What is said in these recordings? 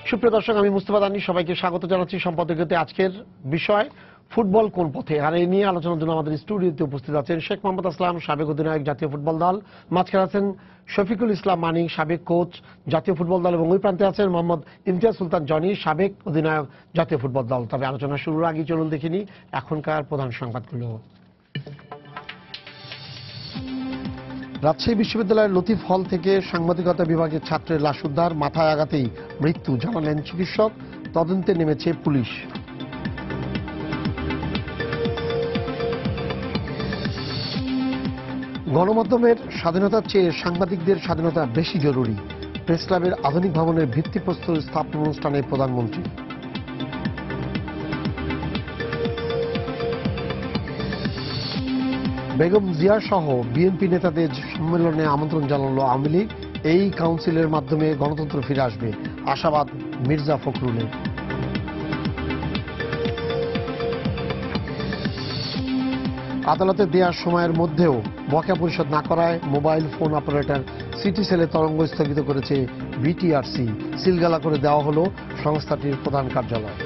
সুপ্রিয় দর্শক, আমি মুস্তাফা দানি সবাইকে স্বাগত জানাচ্ছি সম্পাদকীয়তে। আজকের বিষয় ফুটবল কোন পথে, আর এই নিয়ে আলোচনার জন্য আমাদের স্টুডিওতে উপস্থিত আছেন শেখ মোহাম্মদ আসলাম, সাবেক অধিনায়ক জাতীয় ফুটবল দল। মাঝখানে আছেন শফিকুল ইসলাম মানি, সাবেক কোচ জাতীয় ফুটবল দল, এবং ওই প্রান্তে আছেন মোহাম্মদ ইমতিয়াজ সুলতান জনি, সাবেক অধিনায়ক জাতীয় ফুটবল দল। তবে আলোচনা শুরুর আগে চলুন দেখিনি এখনকার প্রধান সংবাদগুলো। রাজশাহী বিশ্ববিদ্যালয়ের লতিফ হল থেকে সাংবাদিকতা বিভাগের ছাত্রের লাশ উদ্ধার, মাথায় আঘাতেই মৃত্যু জানালেন চিকিৎসক, তদন্তে নেমেছে পুলিশ। গণমাধ্যমের স্বাধীনতার চেয়ে সাংবাদিকদের স্বাধীনতা বেশি জরুরি, প্রেস ক্লাবের আধুনিক ভবনের ভিত্তিপ্রস্তর স্থাপন অনুষ্ঠানে প্রধানমন্ত্রী। বেগম জিয়া সহ বিএনপি নেতাদের সম্মেলনে আমন্ত্রণ জানালো আওয়ামী লীগ, এই কাউন্সিলের মাধ্যমে গণতন্ত্র ফিরে আসবে, আশাবাদ মির্জা ফখরুলের। আদালতে দেওয়ার সময়ের মধ্যেও বকেয়া পরিশোধ না করায় মোবাইল ফোন অপারেটর সিটি সেলে তরঙ্গ স্থগিত করেছে বিটিআরসি, সিলগালা করে দেওয়া হলো সংস্থাটির প্রধান কার্যালয়।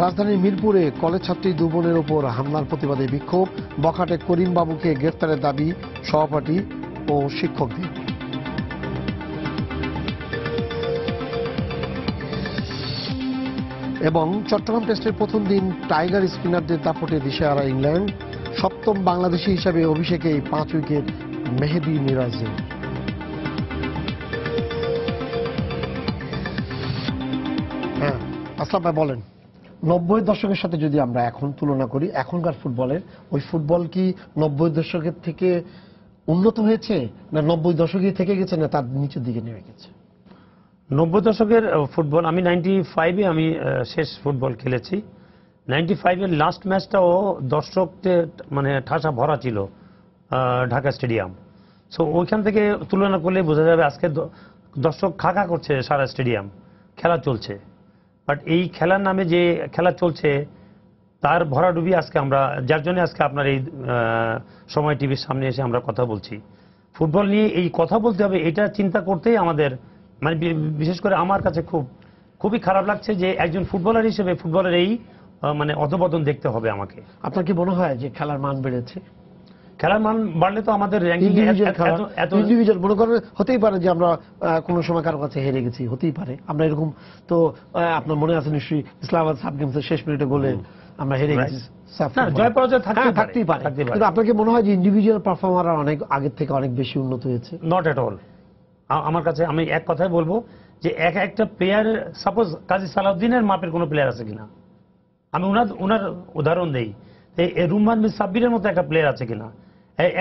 রাজধানীর মিরপুরে কলেজ ছাত্রী দু বোনের ওপর হামলার প্রতিবাদে বিক্ষোভ, বখাটে করিম বাবুকে গ্রেফতারের দাবি সহপাঠী ও শিক্ষকদের। এবং চট্টগ্রাম টেস্টের প্রথম দিন টাইগার স্পিনারদের দাপটে দিশেহারা ইংল্যান্ড, সপ্তম বাংলাদেশি হিসাবে অভিষেকেই 5 উইকেট মেহেদী মিরাজের। হ্যাঁ আসলাম ভাই বলেন, 90-এর দশকের সাথে যদি আমরা এখন তুলনা করি, এখনকার ফুটবলের ওই ফুটবল কি 90-এর দশকের থেকে উন্নত হয়েছে, না 90 দশকেই থেকে গেছে, না তার নিচের দিকে নেমে গেছে? 90 দশকের ফুটবল, আমি 95-এ আমি শেষ ফুটবল খেলেছি। 95-এর লাস্ট ম্যাচটাও দর্শকদের মানে ঠাসা ভরা ছিল ঢাকা স্টেডিয়াম। সো ওইখান থেকে তুলনা করলে বোঝা যাবে আজকে দর্শক খাকা করছে সারা স্টেডিয়াম, খেলা চলছে। বাট এই খেলার নামে যে খেলা চলছে তার ভরাডুবি আজকে আমরা, যার জন্য আজকে আপনার এই সময় টিভির সামনে এসে আমরা কথা বলছি। ফুটবল নিয়ে এই কথা বলতে হবে, এটা চিন্তা করতেই আমাদের মানে বিশেষ করে আমার কাছে খুবই খারাপ লাগছে যে একজন ফুটবলার হিসেবে ফুটবলের এই মানে অধপতন দেখতে হবে আমাকে। আপনার কি মনে হয় যে খেলার মান বেড়েছে? খেলার মান বাড়লে তো আমাদের র্যাঙ্কিং ইন্ডিভিজুয়াল মনে করেন হতেই পারে যে আমরা কোনো সময় কারো কাছে হেরে গেছি, হতেই পারে আমরা এরকম। তো আপনার মনে আছে নিশ্চয়ই ইসলামাবাদ সাব গেমসের শেষ মিনিটে গোলে আমরা হেরে গেছি, জয় পরাজয় থাকতেই পারে। কিন্তু আপনার কি মনে হয় যে ইন্ডিভিজুয়াল পারফর্মার অনেক আগের থেকে অনেক বেশি উন্নত হয়েছে? Not at all. আমার কাছে আমি এক কথাই বলবো যে একটা প্লেয়ার, সাপোজ কাজী সালাউদ্দিনের মাপের কোনো প্লেয়ার আছে কিনা, আমি ওনার উদাহরণ দেই। রুম্মান বিন সাব্বিরের মতো একটা প্লেয়ার আছে কিনা,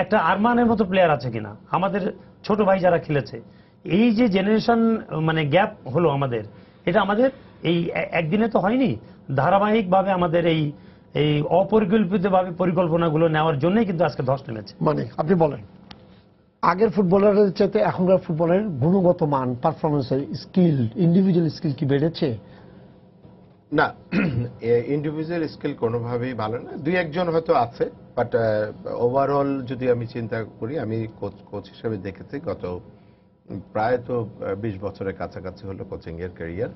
একটা আরমানের মতো প্লেয়ার আছে কিনা, আমাদের ছোট ভাই যারা খেলেছে। এই যে জেনারেশন মানে গ্যাপ হলো আমাদের, এটা আমাদের এই একদিনে তো হয়নি, ধারাবাহিকভাবে আমাদের এই অপরিকল্পিতভাবে পরিকল্পনাগুলো নেওয়ার জন্যই কিন্তু আজকে ধস নেমেছে। মানে আপনি বলেন আগের ফুটবলারের চাইতে এখনকার ফুটবলের গুণগত মান, পারফরমেন্সের স্কিল, ইন্ডিভিজুয়াল স্কিল কি বেড়েছে? না, ইন্ডিভিজুয়াল স্কিল কোনোভাবেই ভালো না, দুই একজন হয়তো আছে, বাট ওভারঅল যদি আমি চিন্তা করি, আমি কোচ হিসেবে দেখেছি গত প্রায় তো 20 বছরের কাছাকাছি হলো কোচিং এর ক্যারিয়ার।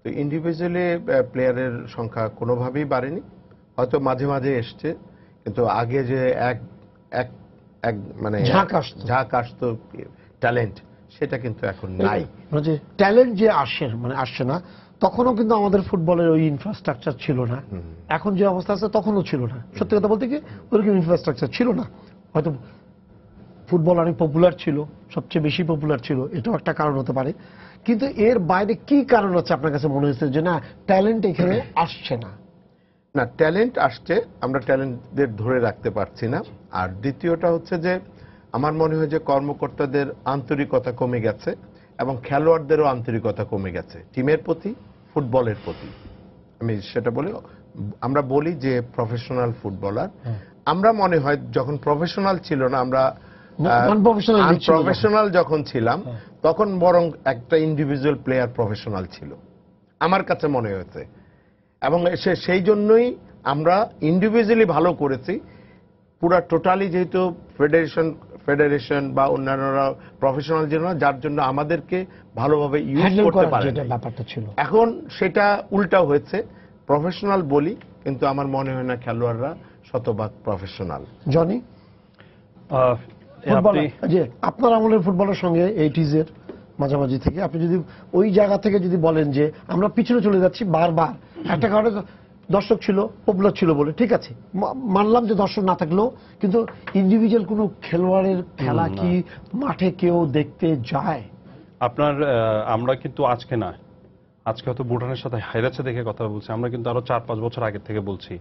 তো ইন্ডিভিজুয়ালি প্লেয়ারের সংখ্যা কোনোভাবেই বাড়েনি, হয়তো মাঝে মাঝে এসছে, কিন্তু আগে যে এক মানে ঝাঁক আসতো ট্যালেন্ট, সেটা কিন্তু এখন নাই। মানে ট্যালেন্ট যে আসছে না, তখনও কিন্তু আমাদের ফুটবলের ওই ইনফ্রাস্ট্রাকচার ছিল না। এখন যে অবস্থা আছে তখনও ছিল না, সত্যি কথা বলতে কি ওরকম ইনফ্রাস্ট্রাকচার ছিল না। হয়তো ফুটবল অনেক পপুলার ছিল, সবচেয়ে বেশি পপুলার ছিল, এটাও একটা কারণ হতে পারে। কিন্তু এর বাইরে কি কারণ আছে আপনার কাছে মনে হয়েছে যে না ট্যালেন্ট এখানে আসছে না? না, ট্যালেন্ট আসছে, আমরা ট্যালেন্টদের ধরে রাখতে পারছি না। আর দ্বিতীয়টা হচ্ছে যে আমার মনে হয় যে কর্মকর্তাদের আন্তরিকতা কমে গেছে এবং খেলোয়াড়দেরও আন্তরিকতা কমে গেছে টিমের প্রতি, ফুটবলের প্রতি। আমি সেটা বলি, আমরা বলি যে প্রফেশনাল ফুটবলার, আমরা মনে হয় যখন প্রফেশনাল ছিল না, আমরা প্রফেশনাল যখন ছিলাম তখন বরং একটা ইন্ডিভিজুয়াল প্লেয়ার প্রফেশনাল ছিল আমার কাছে মনে হয়েছে। এবং সেই জন্যই আমরা ইন্ডিভিজুয়ালি ভালো করেছি। পুরা টোটালি যেহেতু ফেডারেশন বা অন্যান্যরা প্রফেশনাল যেন যার জন্য আমাদেরকে ভালোভাবে ইউজ হ্যান্ডেল করতে করার পারে যেটা ব্যাপারটা ছিল। এখন সেটা উল্টা হয়েছে, প্রফেশনাল বলি কিন্তু আমার মনে হয় না খেলোয়াড়রা শতভাগ প্রফেশনাল। জনি, যে আপনার আমলের ফুটবলের সঙ্গে 80s এর মাঝামাঝি থেকে আপনি যদি ওই জায়গা থেকে যদি বলেন যে আমরা পিছনে চলে যাচ্ছি বারবার, একটা কারণে দর্শক ছিল, পপুলার ছিল বলে, ঠিক আছে মানলাম যে দর্শক না থাকলেও, কিন্তু ইন্ডিভিজুয়াল কোনো খেলোয়াড়ের খেলা কি মাঠে কেউ দেখতে যায়? আপনার আমরা কিন্তু আজকে না, আজকে হয়তো ভুটানের সাথে হেরেছে দেখে কথা বলছি, আমরা কিন্তু আরো 4-5 বছর আগে থেকে বলছি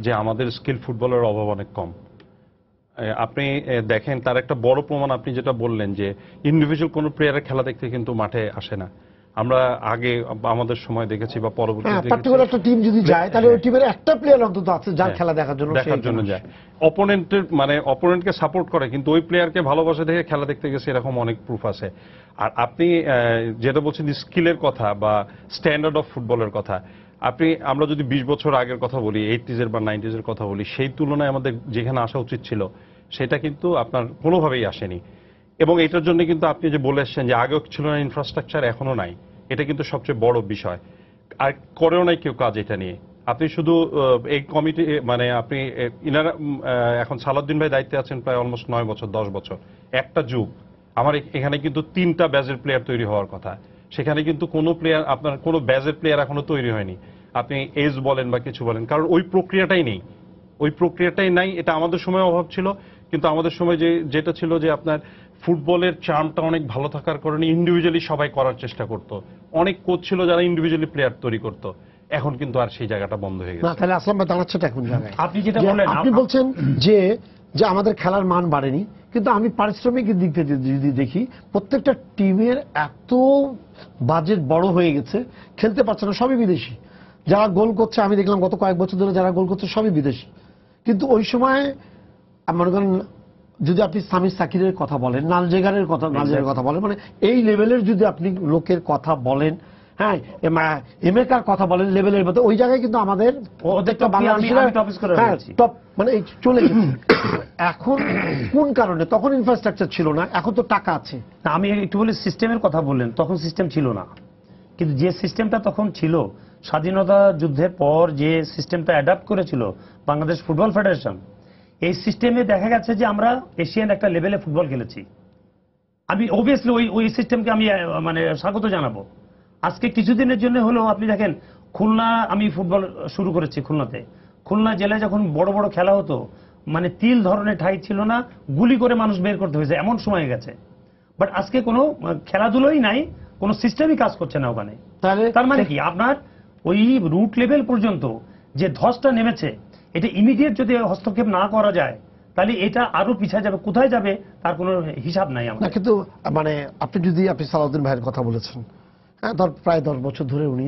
যে আমাদের স্কিল ফুটবলের অভাব অনেক কম। আপনি দেখেন তার একটা বড় প্রমাণ আপনি যেটা বললেন যে ইন্ডিভিজুয়াল কোনো প্লেয়ারের খেলা দেখতে কিন্তু মাঠে আসে না। আমরা আগে আমাদের সময় দেখেছি বা পরবর্তীতে পার্টিকুলার একটা টিম যদি যায় তাহলে ওই টিমের একটা প্লেয়ার অন্তত আছে যার খেলা দেখার জন্য যায়, অপোনেন্টের মানে অপোনেন্টকে সাপোর্ট করে, কিন্তু ওই প্লেয়ারকে ভালোবাসে দেখে খেলা দেখতে গেছে, এরকম অনেক প্রুফ আছে। আর আপনি যেটা বলছেন স্কিলের কথা বা স্ট্যান্ডার্ড অফ ফুটবলের কথা, আমরা যদি 20 বছর আগের কথা বলি, 80s এর বা 90s এর কথা বলি, সেই তুলনায় আমাদের যেখানে আসা উচিত ছিল সেটা কিন্তু আপনার কোনোভাবেই আসেনি। এবং এটার জন্য কিন্তু আপনি যে বলে এসছেন যে আগেও ছিল না ইনফ্রাস্ট্রাকচার, এখনো নাই, এটা কিন্তু সবচেয়ে বড় বিষয়। আর করেও নাই কেউ কাজ এটা নিয়ে। আপনি শুধু এই কমিটি মানে আপনি ইনারা এখন সালাউদ্দিন ভাই দায়িত্বে আছেন প্রায় অলমোস্ট 9 বছর 10 বছর, একটা যুগ। আমার এখানে কিন্তু 3টা ব্যাজের প্লেয়ার তৈরি হওয়ার কথা, সেখানে কিন্তু কোনো প্লেয়ার, আপনার কোনো ব্যাজের প্লেয়ার এখনো তৈরি হয়নি। আপনি এজ বলেন বা কিছু বলেন, কারণ ওই প্রক্রিয়াটাই নেই, ওই প্রক্রিয়াটাই নাই। এটা আমাদের সময় অভাব ছিল, কিন্তু আমাদের সময় যেটা ছিল যে আপনার ফুটবলের চার্মটা অনেক ভালো থাকার কারণে ইন্ডিভিজুয়ালি সবাই করার চেষ্টা করত, অনেক কোচ ছিল যারা ইন্ডিভিজুয়ালি প্লেয়ার তৈরি করত। এখন কিন্তু আর সেই জায়গাটা বন্ধ হয়ে গেছে। তাহলে আসলাম ভাই দাঁড়াচ্ছেটা এখন জায়গায় আপনি যেটা বললেন, আপনি বলছেন যে যে আমাদের খেলার মান বাড়েনি, কিন্তু আমি পারিশ্রমিকের দিক থেকে যদি দেখি প্রত্যেকটা টিমের এত বাজেট বড় হয়ে গেছে, খেলতে পারছে না, সবই বিদেশি। যারা গোল করছে আমি দেখলাম গত কয়েক বছর ধরে যারা গোল করছে সবই বিদেশি। কিন্তু ওই সময় মনে করেন যদি আপনি সামির সাকিরের কথা বলেন, নালজেগারের কথা বলেন, মানে এই লেভেলের যদি আপনি লোকের কথা বলেন, হ্যাঁ এমেকার কথা বলেন লেভেলের মতো, ওই জায়গায় কিন্তু আমাদের টপ মানে চলে গেছে। এখন কোন কারণে? তখন ইনফ্রাস্ট্রাকচার ছিল না, এখন তো টাকা আছে। আমি একটু বলি সিস্টেমের কথা বললেন, তখন সিস্টেম ছিল না, কিন্তু যে সিস্টেমটা তখন ছিল, স্বাধীনতা যুদ্ধের পর যে সিস্টেমটা অ্যাডাপ্ট করেছিল বাংলাদেশ ফুটবল ফেডারেশন, এই সিস্টেমে দেখা গেছে যে আমরা এশিয়ান একটা লেভেলে ফুটবল খেলেছি। আমি অবভিয়াসলি ওই সিস্টেমকে আমি মানে স্বাগত জানাবো। আজকে কিছুদিনের জন্য হলেও আপনি দেখেন, খুলনা আমি ফুটবল শুরু করেছি খুলনাতে, খুলনা জেলায় যখন বড় বড় খেলা হতো, মানে তিল ধরনের ঠাই ছিল না, গুলি করে মানুষ বের করতে হয়েছে, এমন সময় গেছে। বাট আজকে কোনো খেলাধুলোই নাই, কোনো সিস্টেমই কাজ করছে না ওখানে। তার মানে কি, আপনার ওই রুট লেভেল পর্যন্ত যে ধসটা নেমেছে, এটা ইমিডিয়েট যদি হস্তক্ষেপ না করা যায় তাহলে এটা আরো পিছিয়ে যাবে, কোথায় যাবে তার কোনো হিসাব নাই আমাদের। কিন্তু মানে আপনি সালাউদ্দিন ভাইয়ের কথা বলেছেন, হ্যাঁ প্রায় 10 বছর ধরে উনি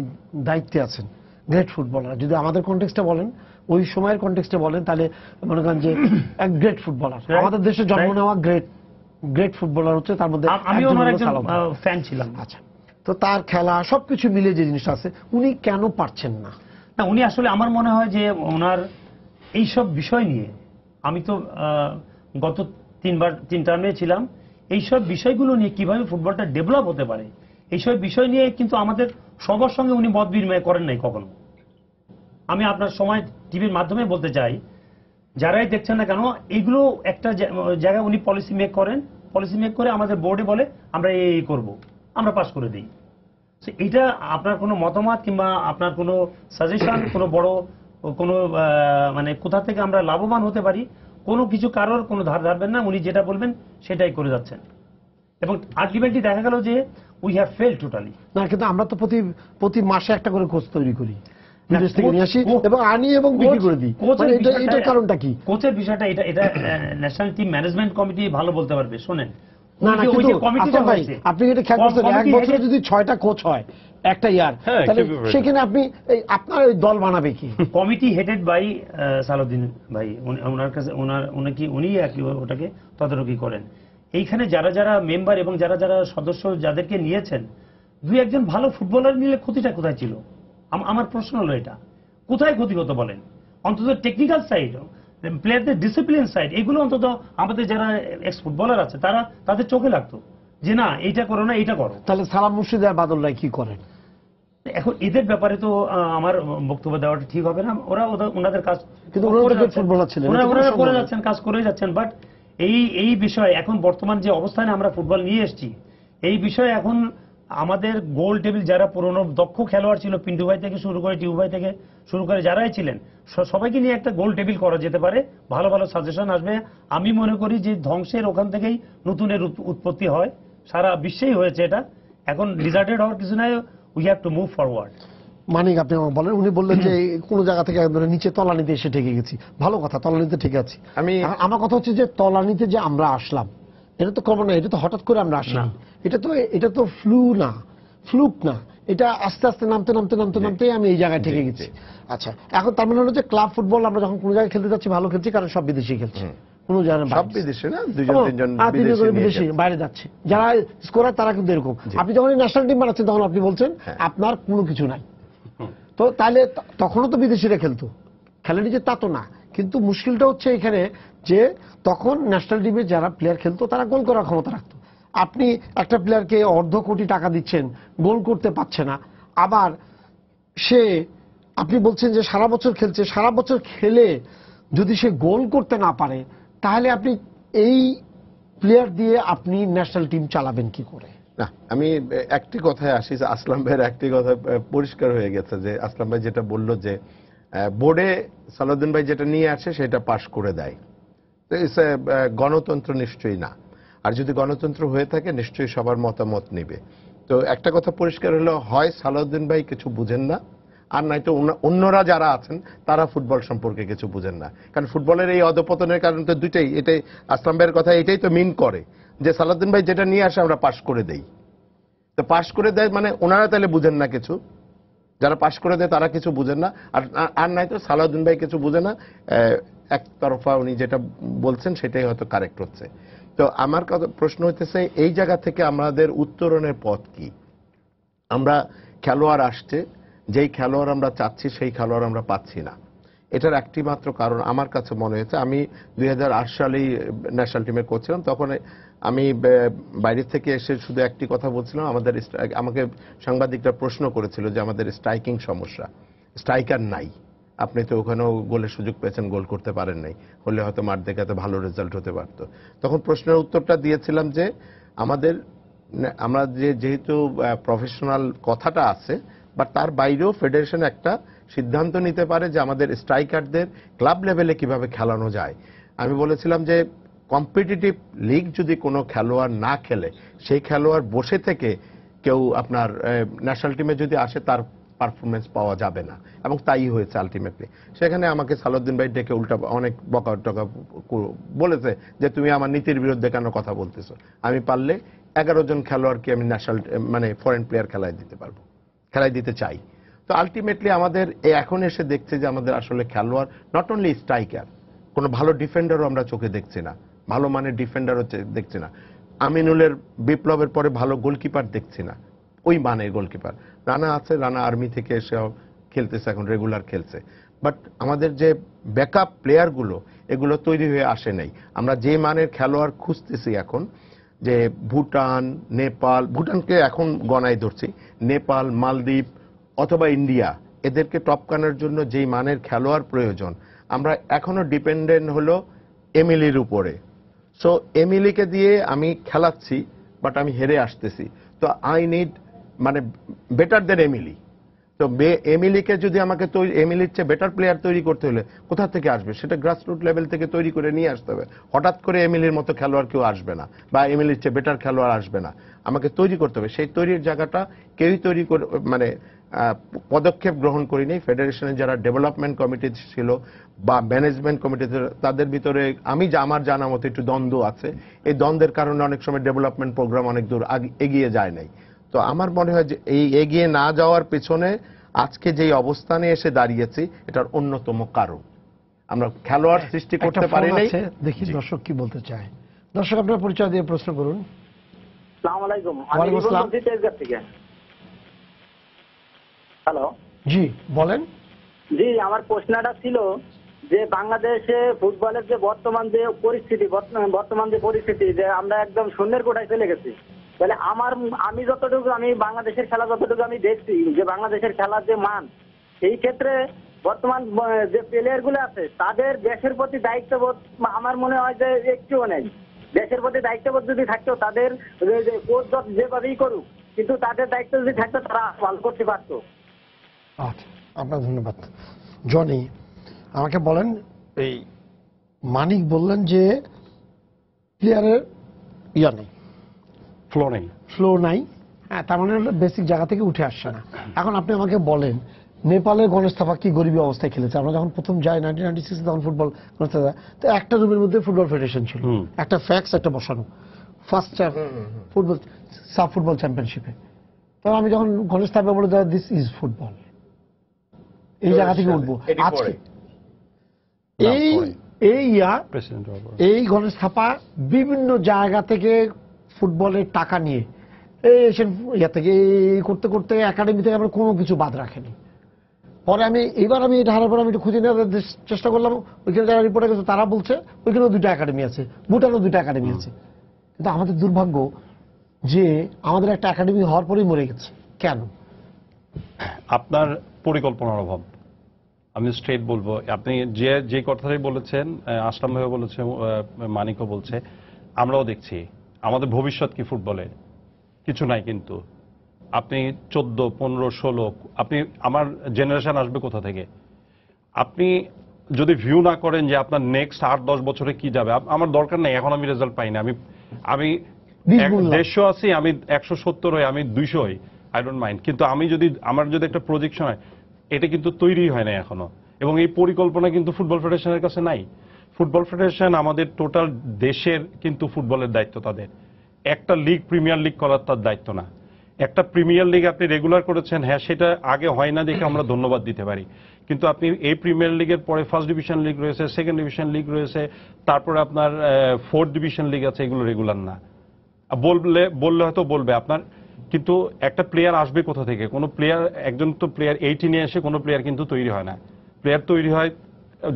দায়িত্বে আছেন, গ্রেট ফুটবলার। যদি আমাদের কনটেক্সটে বলেন, ওই সময়ের কনটেক্সটে বলেন, তাহলে মনে করেন যে এক গ্রেট ফুটবলার, আমাদের দেশে জন্ম নেওয়া গ্রেট ফুটবলার হচ্ছে, তার মধ্যে আমি ওনার একজন ফ্যান ছিলাম। আচ্ছা, তো তার খেলা সবকিছু মিলে যে জিনিসটা আছে, উনি কেন পারছেন না? উনি আসলে আমার মনে হয় যে ওনার এইসব বিষয় নিয়ে, আমি তো গত 3 টার্মে ছিলাম, এইসব বিষয়গুলো নিয়ে কিভাবে ফুটবলটা ডেভেলপ হতে পারে, এইসব বিষয় নিয়ে কিন্তু আমাদের সবার সঙ্গে উনি মত বিনিময় করেন নাই কখনো। আমি আপনার সময় টিভির মাধ্যমে বলতে চাই, যারাই দেখছেন না কেন, এইগুলো একটা জায়গায় উনি পলিসি মেক করেন, পলিসি মেক করে আমাদের বোর্ডে বলে আমরা এই করব, আমরা পাস করে দিই। এটা আপনার কোনো মতামত কিংবা আপনার কোনো সাজেশন, কোনো বড় কোনো মানে কোথা থেকে আমরা লাভবান হতে পারি, কোনো কিছু কারোর কোনো ধার ধারবেন না, উনি যেটা বলবেন সেটাই করে যাচ্ছেন। এবং আলটিমেটলি দেখা গেল যে উই হ্যাভ ফেল টোটালি। না, কিন্তু আমরা তো প্রতি মাসে একটা করে কোচ তৈরি করি, বিদেশ থেকে নিয়ে আসি এবং আনি এবং বিক্রি করে দিই। এটার কারণটা কি? কোচের বিষয়টা এটা ন্যাশনাল টিম ম্যানেজমেন্ট কমিটি ভালো বলতে পারবে। শোনেন, না না, কিন্তু আপনি এটা খেয়াল করছেন, এক বছরে যদি 6টা কোচ হয় একটা ইয়ার, তাহলে সেখানে আপনি আপনার ওই দল বানাবে কি? কমিটি হেডেড বাই সালাউদ্দিন ভাই, ওনার কাছে উনি ওটাকে তদারকি করেন। এইখানে যারা যারা মেম্বার এবং যারা যারা সদস্য যাদেরকে নিয়েছেন, 2-1 ভালো ফুটবলার নিলে ক্ষতিটা কোথায় ছিল? আমার প্রশ্ন হলো এটা, কোথায় ক্ষতিগত বলেন? অন্তত টেকনিক্যাল সাইড, প্লেয়ারদের ডিসিপ্লিন সাইড, এগুলো অন্তত আমাদের যারা এক্স ফুটবলার আছে তারা তাদের চোখে লাগতো যে না এইটা করো না এইটা করো। তাহলে সালাম মুর্শিদ আর বাদল রায় কি করেন? এখন এদের ব্যাপারে তো আমার বক্তব্য দেওয়াটা ঠিক হবে না, ওনাদের কাজ কিন্তু ওনারা ফুটবলার ছিলেন, ওনারা করে যাচ্ছেন, কাজ করে যাচ্ছেন। বাট এই বিষয়ে এখন বর্তমান যে অবস্থানে আমরা ফুটবল নিয়ে এসেছি, এই বিষয়ে এখন আমাদের গোল টেবিল যারা পুরনো দক্ষ খেলোয়াড় ছিল, পিন্টু ভাই থেকে শুরু করে টিউ ভাই থেকে শুরু করে যারাই ছিলেন, সবাইকে নিয়ে একটা গোল টেবিল করা যেতে পারে, ভালো ভালো সাজেশন আসবে। আমি মনে করি যে ধ্বংসের ওখান থেকেই নতুনের উৎপত্তি হয়, সারা বিশ্বেই হয়েছে এটা। এখন ডিজার্টেড হওয়ার কিছু নাই, we have to move forward. Manik, আপনি আমাকে বলেন, উনি বললেন যে কোনো জায়গা থেকে একদম নিচে তলানিতে এসে ঠেকে গেছি। ভালো কথা, তলানিতে ঠিক আছে। আমার কথা হচ্ছে যে তলানিতে যে আমরা আসলাম, এটা তো ক্রমান্বয়ে, এটা তো হঠাৎ করে আমরা আসলাম, এটা তো ফ্লুক না, এটা আস্তে আস্তে নামতে নামতে নামতে নামতে আমি এই জায়গায় ঠেকে গেছি। আচ্ছা, এখন তার মানে হলো যে ক্লাব ফুটবল আমরা যখন কোনো জায়গায় খেলতে যাচ্ছি ভালো খেলছি, কারণ সব বিদেশি খেলছে, কোনো জায়গায় সব বিদেশি না, দুজন তিনজন বিদেশি বাইরে যাচ্ছে, যারা স্কোরার তারা কিন্তু এরকম। আপনি যখন ন্যাশনাল টিম বানাচ্ছেন তখন আপনি বলছেন আপনার কোনো কিছু নাই, তো তাহলে তখনও তো বিদেশিরা খেলতো, খেলেনি যে তা তো না। কিন্তু মুশকিলটা হচ্ছে এখানে যে তখন ন্যাশনাল টিমে যারা প্লেয়ার খেলতো তারা গোল করার ক্ষমতা রাখতো। আপনি একটা প্লেয়ারকে অর্ধ কোটি টাকা দিচ্ছেন, গোল করতে পারছে না, আবার আপনি বলছেন যে সারা বছর খেলছে, সারা বছর খেলে যদি সে গোল করতে না পারে, তাহলে আপনি এই প্লেয়ার দিয়ে আপনি ন্যাশনাল টিম চালাবেন কি করে? না, আমি একটি কথায় আসি, আসলাম ভাইয়ের একটি কথা পরিষ্কার হয়ে গেছে যে আসলাম ভাই যেটা বললো যে বোর্ডে সালাউদ্দিন ভাই যেটা নিয়ে আসে সেটা পাশ করে দেয়, গণতন্ত্র নিশ্চয়ই না। আর যদি গণতন্ত্র হয়ে থাকে নিশ্চয়ই সবার মতামত নিবে। তো একটা কথা পরিষ্কার হলো, হয় সালাউদ্দিন ভাই কিছু বুঝেন না, আর নয়তো অন্যরা যারা আছেন তারা ফুটবল সম্পর্কে কিছু বুঝেন না। কারণ ফুটবলের এই অধপতনের কারণ তো দুইটাই, এটাই আসলাম ভাইয়ের কথা এটাই তো মিন করে যে সালাউদ্দিন ভাই যেটা নিয়ে আসে আমরা পাশ করে দেই। তো পাশ করে দেয় মানে ওনারা তাহলে বুঝেন না কিছু, যারা পাশ করে দেয় তারা কিছু বুঝেন না, আর নয়তো সালাউদ্দিন ভাই কিছু বুঝে না, একতরফা উনি যেটা বলছেন সেটাই হয়তো কারেক্ট হচ্ছে। তো আমার কথা প্রশ্ন হইতেছে এই জায়গা থেকে আমাদের উত্তরণের পথ কি? আমরা খেলোয়াড় আসছে, যেই খেলোয়াড় আমরা চাচ্ছি সেই খেলোয়াড় আমরা পাচ্ছি না। এটার একটি মাত্র কারণ আমার কাছে মনে হয়েছে, আমি 2008 সালেই ন্যাশনাল টিমের কোচ ছিলাম, তখন আমি বাইরে থেকে এসে শুধু একটি কথা বলছিলাম, আমাকে সাংবাদিকরা প্রশ্ন করেছিল যে আমাদের স্ট্রাইকিং সমস্যা, স্ট্রাইকার নাই, আপনি তো ওখানেও গোলের সুযোগ পেয়েছেন, গোল করতে পারেন নাই, হলে হয়তো মাঠ দেখাতে ভালো রেজাল্ট হতে পারত। তখন প্রশ্নের উত্তরটা দিয়েছিলাম যে আমরা যেহেতু প্রফেশনাল কথাটা আছে, বাট তার বাইরেও ফেডারেশন একটা সিদ্ধান্ত নিতে পারে যে আমাদের স্ট্রাইকারদের ক্লাব লেভেলে কিভাবে খেলানো যায়। আমি বলেছিলাম যে কম্পিটিটিভ লিগ যদি কোনো খেলোয়াড় না খেলে, সেই খেলোয়াড় বসে থেকে কেউ আপনার ন্যাশনাল টিমে যদি আসে তার পারফরমেন্স পাওয়া যাবে না, এবং তাই হয়েছে আলটিমেটলি। সেখানে আমাকে সালাউদ্দিন ভাই ডেকে উল্টা অনেক বকা টকা বলেছে যে তুমি আমার নীতির বিরুদ্ধে কেন কথা বলতেছো, আমি পারলে 11 জন খেলোয়াড়কে আমি ন্যাশনাল মানে ফরেন প্লেয়ার খেলায় দিতে চাই। তো আলটিমেটলি আমাদের এখন এসে দেখছে যে আমাদের আসলে খেলোয়াড় নট অনলি স্ট্রাইকার, কোনো ভালো ডিফেন্ডারও আমরা চোখে দেখছি না, ভালো মানের ডিফেন্ডারও দেখছি না, আমিনুলের বিপ্লবের পরে ভালো গোলকিপার দেখছি না, ওই মানের গোলকিপার। রানা আছে, রানা আর্মি থেকে এসে খেলতেছে, এখন রেগুলার খেলছে, বাট আমাদের যে ব্যাকআপ প্লেয়ারগুলো এগুলো তৈরি হয়ে আসে নাই। আমরা যে মানের খেলোয়াড় খুঁজতেছি এখন, যে ভুটান, নেপাল, ভুটানকে এখন গণায় ধরছি, নেপাল, মালদ্বীপ অথবা ইন্ডিয়া, এদেরকে টপকানোর জন্য যেই মানের খেলোয়াড় প্রয়োজন, আমরা এখনো ডিপেন্ডেন্ট হলো এমিলির উপরে। সো এমিলিকে দিয়ে আমি খেলাচ্ছি, বাট আমি হেরে আসতেছি। তো আই নিড মানে বেটার দেন এমিলি। তো এমিলিকে যদি আমাকে এমিলির চেয়ে বেটার প্লেয়ার তৈরি করতে হলে কোথা থেকে আসবে? সেটা গ্রাসরুট লেভেল থেকে তৈরি করে নিয়ে আসতে হবে। হঠাৎ করে এমিলির মতো খেলোয়াড় কেউ আসবে না, বা এমিলির চেয়ে বেটার খেলোয়াড় আসবে না, আমাকে তৈরি করতে হবে। সেই তৈরির জায়গাটা কেউই তৈরি করে মানে পদক্ষেপ গ্রহণ করিনি। ফেডারেশনের যারা ডেভেলপমেন্ট কমিটি ছিল বা ম্যানেজমেন্ট কমিটি, তাদের ভিতরে আমার জানা মতো একটু দ্বন্দ্ব আছে। এই দ্বন্দ্বের কারণে অনেক সময় ডেভেলপমেন্ট প্রোগ্রাম অনেক দূর এগিয়ে যায় নাই। তো আমার মনে হয় যে এই এগিয়ে না যাওয়ার পেছনে আজকে যেই অবস্থানে এসে দাঁড়িয়েছি এটার অন্যতম কারণ আমরা খেলোয়াড় সৃষ্টি করতে পারি নাই। দেখি দর্শক কি বলতে চায়। দর্শক, আপনার পরিচয় দিয়ে প্রশ্ন করুন। আসসালামু আলাইকুম। ওয়ালাইকুম আসসালাম। হ্যালো, জি বলেন। জি, আমার প্রশ্নটা ছিল যে বাংলাদেশে ফুটবলের যে বর্তমান যে পরিস্থিতি যে আমরা একদম শূন্যের কোঠায় চলে গেছি, তাহলে আমি বাংলাদেশের খেলা যতটুকু আমি দেখছি, যে বাংলাদেশের খেলার যে মান, এই ক্ষেত্রে বর্তমান যে প্লেয়ার গুলো আছে তাদের দেশের প্রতি দায়িত্ববোধ আমার মনে হয় যে একটুও নেই। দেশের প্রতি দায়িত্ববোধ যদি থাকতো, তাদের কোচ যেভাবেই করুক, কিন্তু তাদের দায়িত্ব যদি থাকতো তারা ভালো করতে পারতো। আচ্ছা, আপনার ধন্যবাদ। জনি, আমাকে বলেন, এই মানিক বললেন যে প্লেয়ারের নেই, ফ্লো নাই, হ্যাঁ, তার মানে বেসিক জায়গা থেকে উঠে আসছে না। এখন আপনি আমাকে বলেন, নেপালের গণেশ থাপা কি গরিবী অবস্থায় খেলেছে? আমরা যখন প্রথম যাই 1996 তখন ফুটবল গণেশ থাপা, তো একটা রুমের মধ্যে ফুটবল ফেডারেশন ছিল, একটা ফ্যাক্স একটা বসানো, ফার্স্ট ফুটবল সাব ফুটবল চ্যাম্পিয়নশিপে। তো আমি যখন গণেশ থাপা বলে দেওয়া দিস ইজ ফুটবল, এই জায়গা থেকে উঠবো আজকে। এই গণেশ থাপা বিভিন্ন জায়গা থেকে ফুটবলের টাকা নিয়ে এই এশিয়ান থেকে করতে করতে একাডেমি থেকে আমরা কোনো কিছু বাদ রাখেনি। পরে আমি এটা হারার পর আমি একটু খুঁজে নেওয়ার চেষ্টা করলাম, ওইখানে যারা রিপোর্টে গেছে তারা বলছে ওইখানেও 2টা একাডেমি আছে, ভুটানেও 2টা একাডেমি আছে। কিন্তু আমাদের দুর্ভাগ্য যে আমাদের একটা একাডেমি হওয়ার পরেই মরে গেছে। কেন? আপনার পরিকল্পনার অভাব। আমি স্ট্রেট বলবো, আপনি যে কথাটাই বলেছেন, আসলাম ভাইও বলেছে, মানিকও বলছে, আমরাও দেখছি আমাদের ভবিষ্যৎ কি ফুটবলে কিছু নাই। কিন্তু আপনি 14, 15, 16, আপনি আমার জেনারেশন আসবে কোথা থেকে? আপনি যদি ভিউ না করেন যে আপনার নেক্সট 8-10 বছরে কি যাবে, আমার দরকার নেই। এখন আমি রেজাল্ট পাই না, আমি 150 আছি, আমি 170 হই, আমি 200 হই, আই ডোন্ট মাইন্ড। কিন্তু আমার যদি একটা প্রজেকশন হয়, এটা কিন্তু তৈরি হয় না এখনো, এবং এই পরিকল্পনা কিন্তু ফুটবল ফেডারেশনের কাছে নাই। ফুটবল ফেডারেশন আমাদের টোটাল দেশের কিন্তু ফুটবলের দায়িত্ব তাদের। একটা লিগ প্রিমিয়ার লিগ করার তার দায়িত্ব না। একটা প্রিমিয়ার লিগ আপনি রেগুলার করেছেন, হ্যাঁ, সেটা আগে হয় না দেখে আমরা ধন্যবাদ দিতে পারি। কিন্তু আপনি এই প্রিমিয়ার লিগের পরে ফার্স্ট ডিভিশন লিগ রয়েছে, সেকেন্ড ডিভিশন লিগ রয়েছে, তারপরে আপনার 4th ডিভিশন লিগ আছে, এগুলো রেগুলার না। বললে হয়তো বলবে আপনার, কিন্তু একটা প্লেয়ার আসবে কোথা থেকে? কোনো প্লেয়ার, একজন তো প্লেয়ার 18-এ এসে কোনো প্লেয়ার কিন্তু তৈরি হয় না। প্লেয়ার তৈরি হয়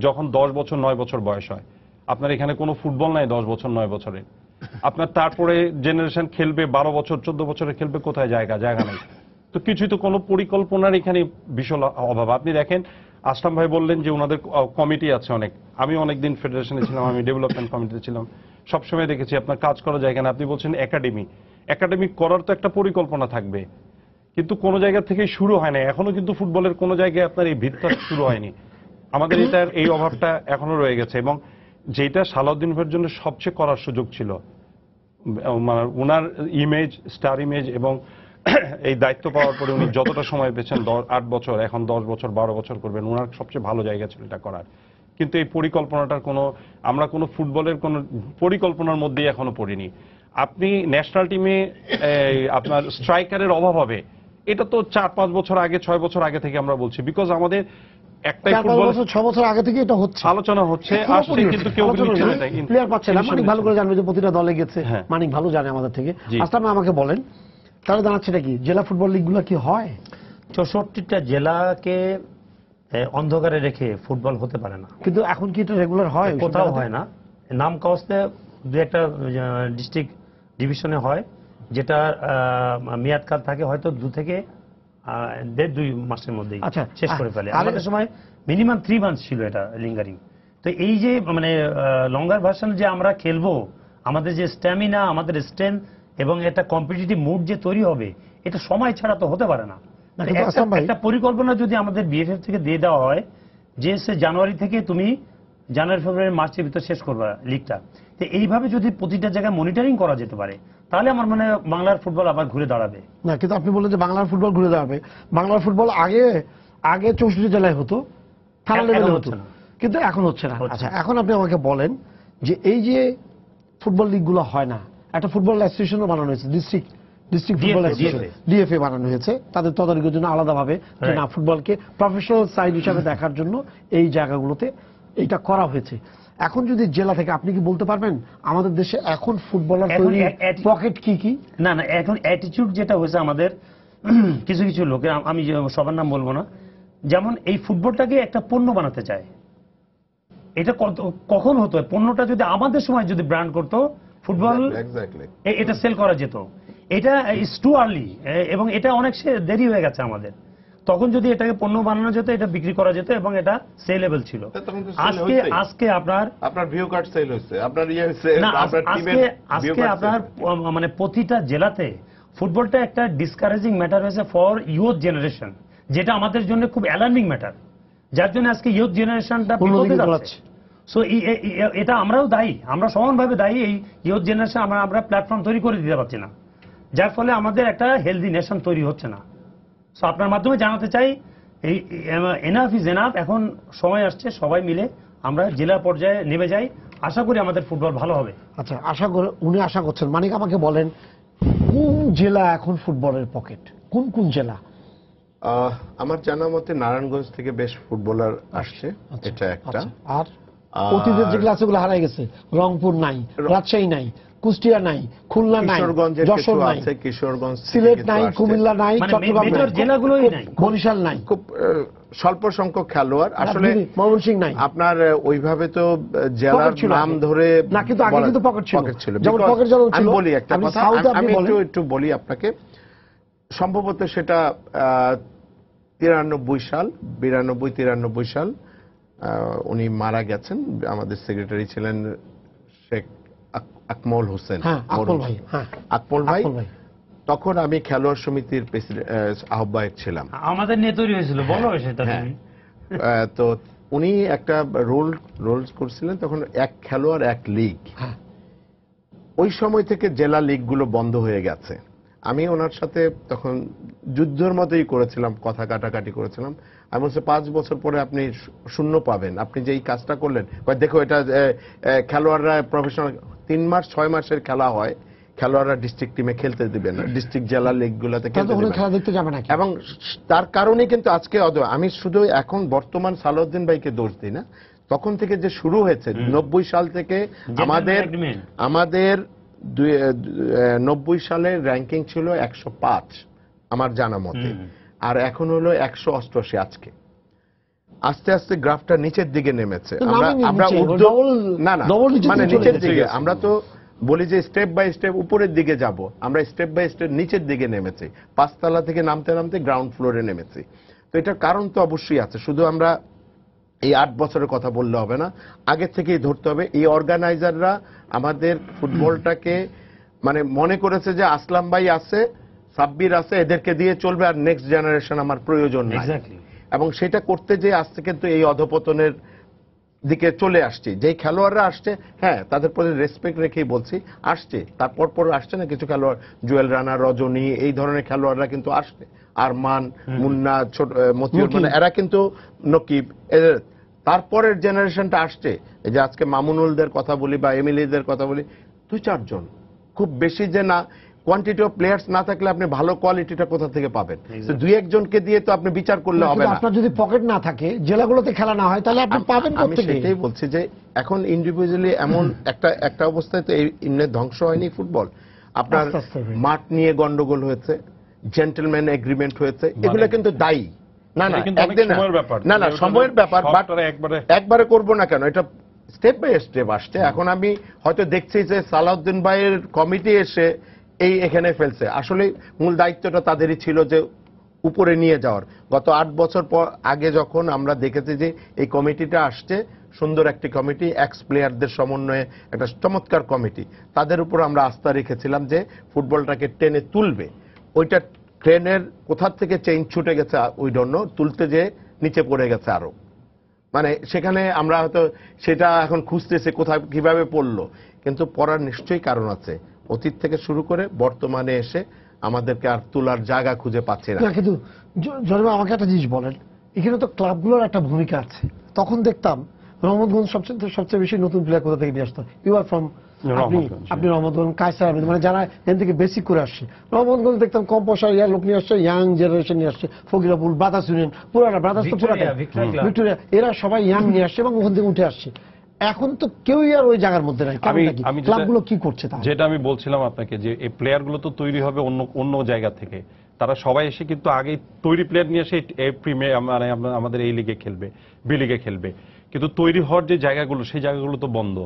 যখন 10 বছর 9 বছর বয়স হয়। আপনার এখানে কোনো ফুটবল নাই 10 বছর 9 বছরে। আপনার তারপরে জেনারেশন খেলবে 12 বছর 14 বছরে খেলবে, কোথায় জায়গা নেই। তো কিছুই তো কোনো পরিকল্পনার এখানে বিশাল অভাব। আপনি দেখেন, আসলাম ভাই বললেন যে ওনাদের কমিটি আছে অনেক। আমি অনেকদিন ফেডারেশনে ছিলাম, আমি ডেভেলপমেন্ট কমিটিতে ছিলাম, সবসময় দেখেছি আপনার কাজ করা যায় কেন। আপনি বলছেন একাডেমি করার তো একটা পরিকল্পনা থাকবে, কিন্তু কোনো জায়গা থেকে শুরু হয় না এখনো। কিন্তু ফুটবলের কোনো জায়গায় আপনার এই ভিতটা শুরু হয়নি। আমাদের এটার এই অভাবটা এখনো রয়ে গেছে। এবং যেটা সালাউদ্দিন ভাইয়ের জন্য সবচেয়ে করার সুযোগ ছিল, ওনার ইমেজ, স্টার ইমেজ, এবং এই দায়িত্ব পাওয়ার পরে উনি যতটা সময় পেয়েছেন, 8 বছর, এখন 10 বছর 12 বছর করবেন, ওনার সবচেয়ে ভালো জায়গা ছিল এটা করার। কিন্তু এই পরিকল্পনাটার আমরা কোনো ফুটবলের কোনো পরিকল্পনার মধ্যেই এখনো পড়িনি। আপনি ন্যাশনাল টিমে আপনার স্ট্রাইকারের অভাব হবে, এটা তো 4-5 বছর আগে, 6 বছর আগে থেকে আমরা বলছি। বিকজ আমাদের একটাই ফুটবল 6 বছর আগে থেকে এটা হচ্ছে, আলোচনা হচ্ছে, আসছে, কিন্তু কেউ প্লেয়ার পাচ্ছে না। মানিক ভালো করে জানবে যে প্রতিটা দলে গেছে, মানিক ভালো জানে আমাদের থেকে। আসলে আমাকে বলেন, তাহলে জানাচ্ছেটা কি, জেলা ফুটবল লিগগুলো কি হয়? 64টা জেলাকে অন্ধকারে রেখে ফুটবল হতে পারে না। কিন্তু এখন কি এটা রেগুলার হয়? কোথাও হয় না। নাম কাওয়াস্তে 2-একটা ডিস্ট্রিক্ট ডিভিশনে হয়, যেটা মেয়াদকাল থাকে হয়তো 2 থেকে 1.5-2 মাসের মধ্যেই শেষ করে ফেলে। আমাদের সময় মিনিমাম 3 মান্থস ছিল এটা লিঙ্গারিং। তো এই যে লঙ্গার ভার্সন যে আমরা খেলবো, আমাদের যে স্ট্যামিনা, আমাদের স্ট্রেংথ এবং একটা কম্পিটিটিভ মুড যে তৈরি হবে, এটা সময় ছাড়া তো হতে পারে না। একটা পরিকল্পনা যদি আমাদের বিএফএফ থেকে দিয়ে দেওয়া হয় যে জানুয়ারি থেকে তুমি জানুয়ারি ফেব্রুয়ারি মার্চের ভিতর শেষ করবা লিগটা, তো এইভাবে যদি প্রতিটা জায়গায় মনিটরিং করা যেতে পারে, তাহলে আমার মনে হয় বাংলার ফুটবল আবার ঘুরে দাঁড়াবে। না, কিন্তু আপনি বললেন যে বাংলার ফুটবল ঘুরে দাঁড়াবে। বাংলার ফুটবল আগে 64 জেলায় হতো, থানা লেভেলে হতো, কিন্তু এখন হচ্ছে না। আচ্ছা, এখন আপনি আমাকে বলেন যে এই যে ফুটবল লিগগুলো হয় না, একটা ফুটবল অ্যাসোসিয়েশনও বানানো হয়েছে, ডিস্ট্রিক্ট ফুটবল অ্যাসোসিয়েশন, ডিএফএ বানানো হয়েছে, তাদের তদারকির জন্য আলাদাভাবে, যে না, ফুটবলকে প্রফেশনাল সাইড হিসাবে দেখার জন্য এই জায়গাগুলোতে এইটা করা হয়েছে। এখন যদি জেলা থেকে, আপনি কি বলতে পারবেন আমাদের দেশে এখন ফুটবলার তৈরি পকেট কি কি? না, এখন অ্যাটিটিউড যেটা হয়েছে আমাদের কিছু কিছু লোকের, আমি সবার নাম বলবো না, যেমন এই ফুটবলটাকে একটা পণ্য বানাতে চায়। এটা কখন হতো? পণ্যটা যদি আমাদের সময় যদি ব্র্যান্ড করতো ফুটবল, এক্স্যাক্টলি এটা সেল করা যেত। এটা ইজ টু আর্লি, এবং এটা অনেক দেরি হয়ে গেছে আমাদের। তখন যদি এটাকে পণ্য বানানো যেত, এটা বিক্রি করা যেত এবং এটা সেলেবল ছিল। আজকে আপনার ভিউ কার্ড সেল হচ্ছে, আপনার ইয়ে হচ্ছে, না, আপনার টিমের আজকে আপনার মানে প্রতিটা জেলাতে ফুটবলটা একটা ডিসকারেজিং ম্যাটার হয়েছে ফর ইয়ুথ জেনারেশন, যেটা আমাদের জন্য খুব অ্যালার্মিং ম্যাটার, যার জন্য আজকে ইয়ুথ জেনারেশনটা বিপদে যাচ্ছে। সো এটা আমরাও দায়ী, আমরা সমানভাবে দায়ী। এই ইয়ুথ জেনারেশন আমরা প্ল্যাটফর্ম তৈরি করে দিতে পারছি না, যার ফলে আমাদের একটা হেলদি নেশন তৈরি হচ্ছে না। সো আপনার মাধ্যমে জানাতে চাই, এই এনাফ ইজ এনাফ। এখন সময় আসছে সবাই মিলে আমরা জেলা পর্যায়ে নেমে যাই। আশা করি আমাদের ফুটবল ভালো হবে। আচ্ছা, উনি আশা করছেন। মানিক, আমাকে বলেন কোন জেলা এখন ফুটবলের পকেট? কোন কোন জেলা? আমার জানা মতে নারায়ণগঞ্জ থেকে বেশ ফুটবলার আসছে, এটা একটা। আর অতীতের যেগুলো আছে ওগুলো হারাই গেছে। রংপুর নাই, রাজশাহী নাই, কুষ্টিয়া নাই, খুলনা নাই, যশোর নাই, কিশোরগঞ্জ, সিলেট নাই, কুমিল্লা নাই, চট্টগ্রাম নাই, জেলাগুলোই নাই, বরিশাল নাই। খুব স্বল্প সংখ্যক খেলোয়াড় আসলে। ময়মনসিংহ নাই। আপনার ওইভাবে তো জেলার নাম ধরে না, কিন্তু আগে কিন্তু পকেট ছিল। যেমন পকেট যেমন ছিল। আমি বলি একটা কথা, আমি একটু বলি আপনাকে। সম্ভবত সেটা 93 সাল, 92-93 সাল উনি মারা গেছেন। আমাদের সেক্রেটারি ছিলেন শেখ আকমল হোসেন, আকমল ভাই। তখন আমি খেলোয়াড় সমিতির আহ্বায়ক ছিলাম। আমাদের নিয়ে তৈরি হয়েছিল, বলো সেটা। তো উনি একটা রোলস করছিলেন তখন, এক খেলোয়াড় এক লিগ। ওই সময় থেকে জেলা লিগগুলো বন্ধ হয়ে গেছে। আমি ওনার সাথে তখন যুদ্ধের মতোই করেছিলাম, কথা কাটাকাটি করেছিলাম। আমি বলছি 5 বছর পরে আপনি শূন্য পাবেন, আপনি যে এই কাজটা করলেন। দেখো এটা খেলোয়াড়রা প্রফেশনাল 3 মাস 6 মাসের খেলা হয়, খেলোয়াড়রা ডিস্ট্রিক্ট টিমে খেলতে দিবে না, ডিস্ট্রিক্ট জেলা লিগগুলোতে খেলতে দিবে না। এবং তার কারণে কিন্তু আজকে আমি শুধু এখন বর্তমান সালাউদ্দিন ভাইকে দোষ দিই না, তখন থেকে যে শুরু হয়েছে 90 সাল থেকে আমাদের 90 সালের র্যাঙ্কিং ছিল 105 আমার জানা মতে, আর এখন হলো 188 আজকে। আস্তে আস্তে গ্রাফটা নিচের দিকে নেমেছে। আমরা মানে নিচের দিকে, আমরা তো বলি যে স্টেপ বাই স্টেপ উপরের দিকে যাব, আমরা স্টেপ বাই স্টেপ নিচের দিকে নেমেছি। 5 তলা থেকে নামতে নামতে গ্রাউন্ড ফ্লোরে নেমেছি। তো এটার কারণ তো অবশ্যই আছে, শুধু আমরা এই 8 বছরের কথা বললে হবে না, আগে থেকেই ধরতে হবে। এই অর্গানাইজাররা আমাদের ফুটবলটাকে মানে মনে করেছে যে আসলাম ভাই আছে, সাব্বির আছে, এদেরকে দিয়ে চলবে, আর নেক্সট জেনারেশন আমার প্রয়োজন নাই। এবং সেটা করতে যে আসছে কিন্তু এই অধপতনের দিকে চলে আসছে। যেই খেলোয়াড়রা আসছে, হ্যাঁ তাদের প্রতি রেসপেক্ট রেখেই বলছি, আসছে, তারপর পর আসছে না কিছু খেলোয়াড়, জুয়েল রানা, রজনী, এই ধরনের খেলোয়াড়রা কিন্তু আসছে। আরমান, মুন্না, ছোট মতিউর, মানে এরা কিন্তু নকিব, তারপরের জেনারেশনটা আসছে। এই যে আজকে মামুনুলদের কথা বলি বা এমিলিদের কথা বলি, 2-4 জন, খুব বেশি যে না। কোয়ান্টিটি অফ প্লেয়ার্স না থাকলে আপনি ভালো কোয়ালিটিটা কোথা থেকে পাবেন? 2-1 জনকে দিয়ে তো আপনি বিচার করলে হবে না। আপনার যদি পকেট না থাকে, জেলাগুলোতে খেলা না হয়, তাহলে আপনি পাবেন কোথা থেকে? আমি সেটাই বলছি যে এখন ইন্ডিভিজুয়ালি এমন একটা অবস্থায় তো এই ধ্বংস হয়নি ফুটবল। আপনার মাঠ নিয়ে গন্ডগোল হয়েছে, জেন্টলম্যান এগ্রিমেন্ট হয়েছে, এগুলো কিন্তু দায়ী। না একদিন না সময়ের ব্যাপার, বাট একবারে করবো না কেন, এটা স্টেপ বাই স্টেপ আসছে। এখন আমি হয়তো দেখছি যে সালাউদ্দিন ভাইয়ের কমিটি এসে এখানে ফেলছে, আসলে মূল দায়িত্বটা তাদেরই ছিল যে উপরে নিয়ে যাওয়ার। গত 8 বছর পর আগে যখন আমরা দেখেছি যে এই কমিটিটা আসছে, সুন্দর একটি কমিটি, এক্স প্লেয়ারদের সমন্বয়ে একটা চমৎকার কমিটি, তাদের উপর আমরা আস্থা রেখেছিলাম যে ফুটবলটাকে টেনে তুলবে। ওইটা ট্রেনের কোথা থেকে চেইন ছুটে গেছে ওই জন্য, তুলতে যে নিচে পড়ে গেছে আরো। মানে সেখানে আমরা হয়তো সেটা এখন খুঁজতেছি কোথায় কিভাবে পড়লো, কিন্তু পড়ার নিশ্চয়ই কারণ আছে। অতীত থেকে শুরু করে বর্তমানে এসে আমাদেরকে আর তোলার জায়গা খুঁজে পাচ্ছে না। কিন্তু জনাব, আমাকে একটা জিনিস বলেন, এখানে তো ক্লাবগুলোর একটা ভূমিকা আছে। তখন দেখতাম রহমতগঞ্জ সবচেয়ে বেশি নতুন প্লেয়ার কোথা থেকে নিয়ে আসতো। ইউ আর ফ্রম, আপনি রহমতগঞ্জ, কায়সার আহমেদ, মানে যারা এখান থেকে বেসিক করে আসছে। রহমতগঞ্জ দেখতাম কম পয়সা লোক নিয়ে আসছে, ইয়াং জেনারেশন নিয়ে আসছে, ফকিরাপুল, ব্রাদার্স ইউনিয়ন, পুরাটা ব্রাদার্স তো পুরাটা, ভিক্টোরিয়া, এরা সবাই ইয়াং নিয়ে আসছে এবং ওখান থেকে উঠে আসছে। এখন তো কেউই আর ওই জায়গার মধ্যে নাই। ক্লাবগুলো কি করছে? যেটা আমি বলছিলাম আপনাকে, যে এই প্লেয়ারগুলো তো তৈরি হবে অন্য জায়গা থেকে। তারা সবাই এসে কিন্তু আগে তৈরি প্লেয়ার নিয়ে এসে মানে আমাদের এই লিগে খেলবে, বি লিগে খেলবে। কিন্তু তৈরি হওয়ার যে জায়গাগুলো সেই জায়গাগুলো তো বন্ধ।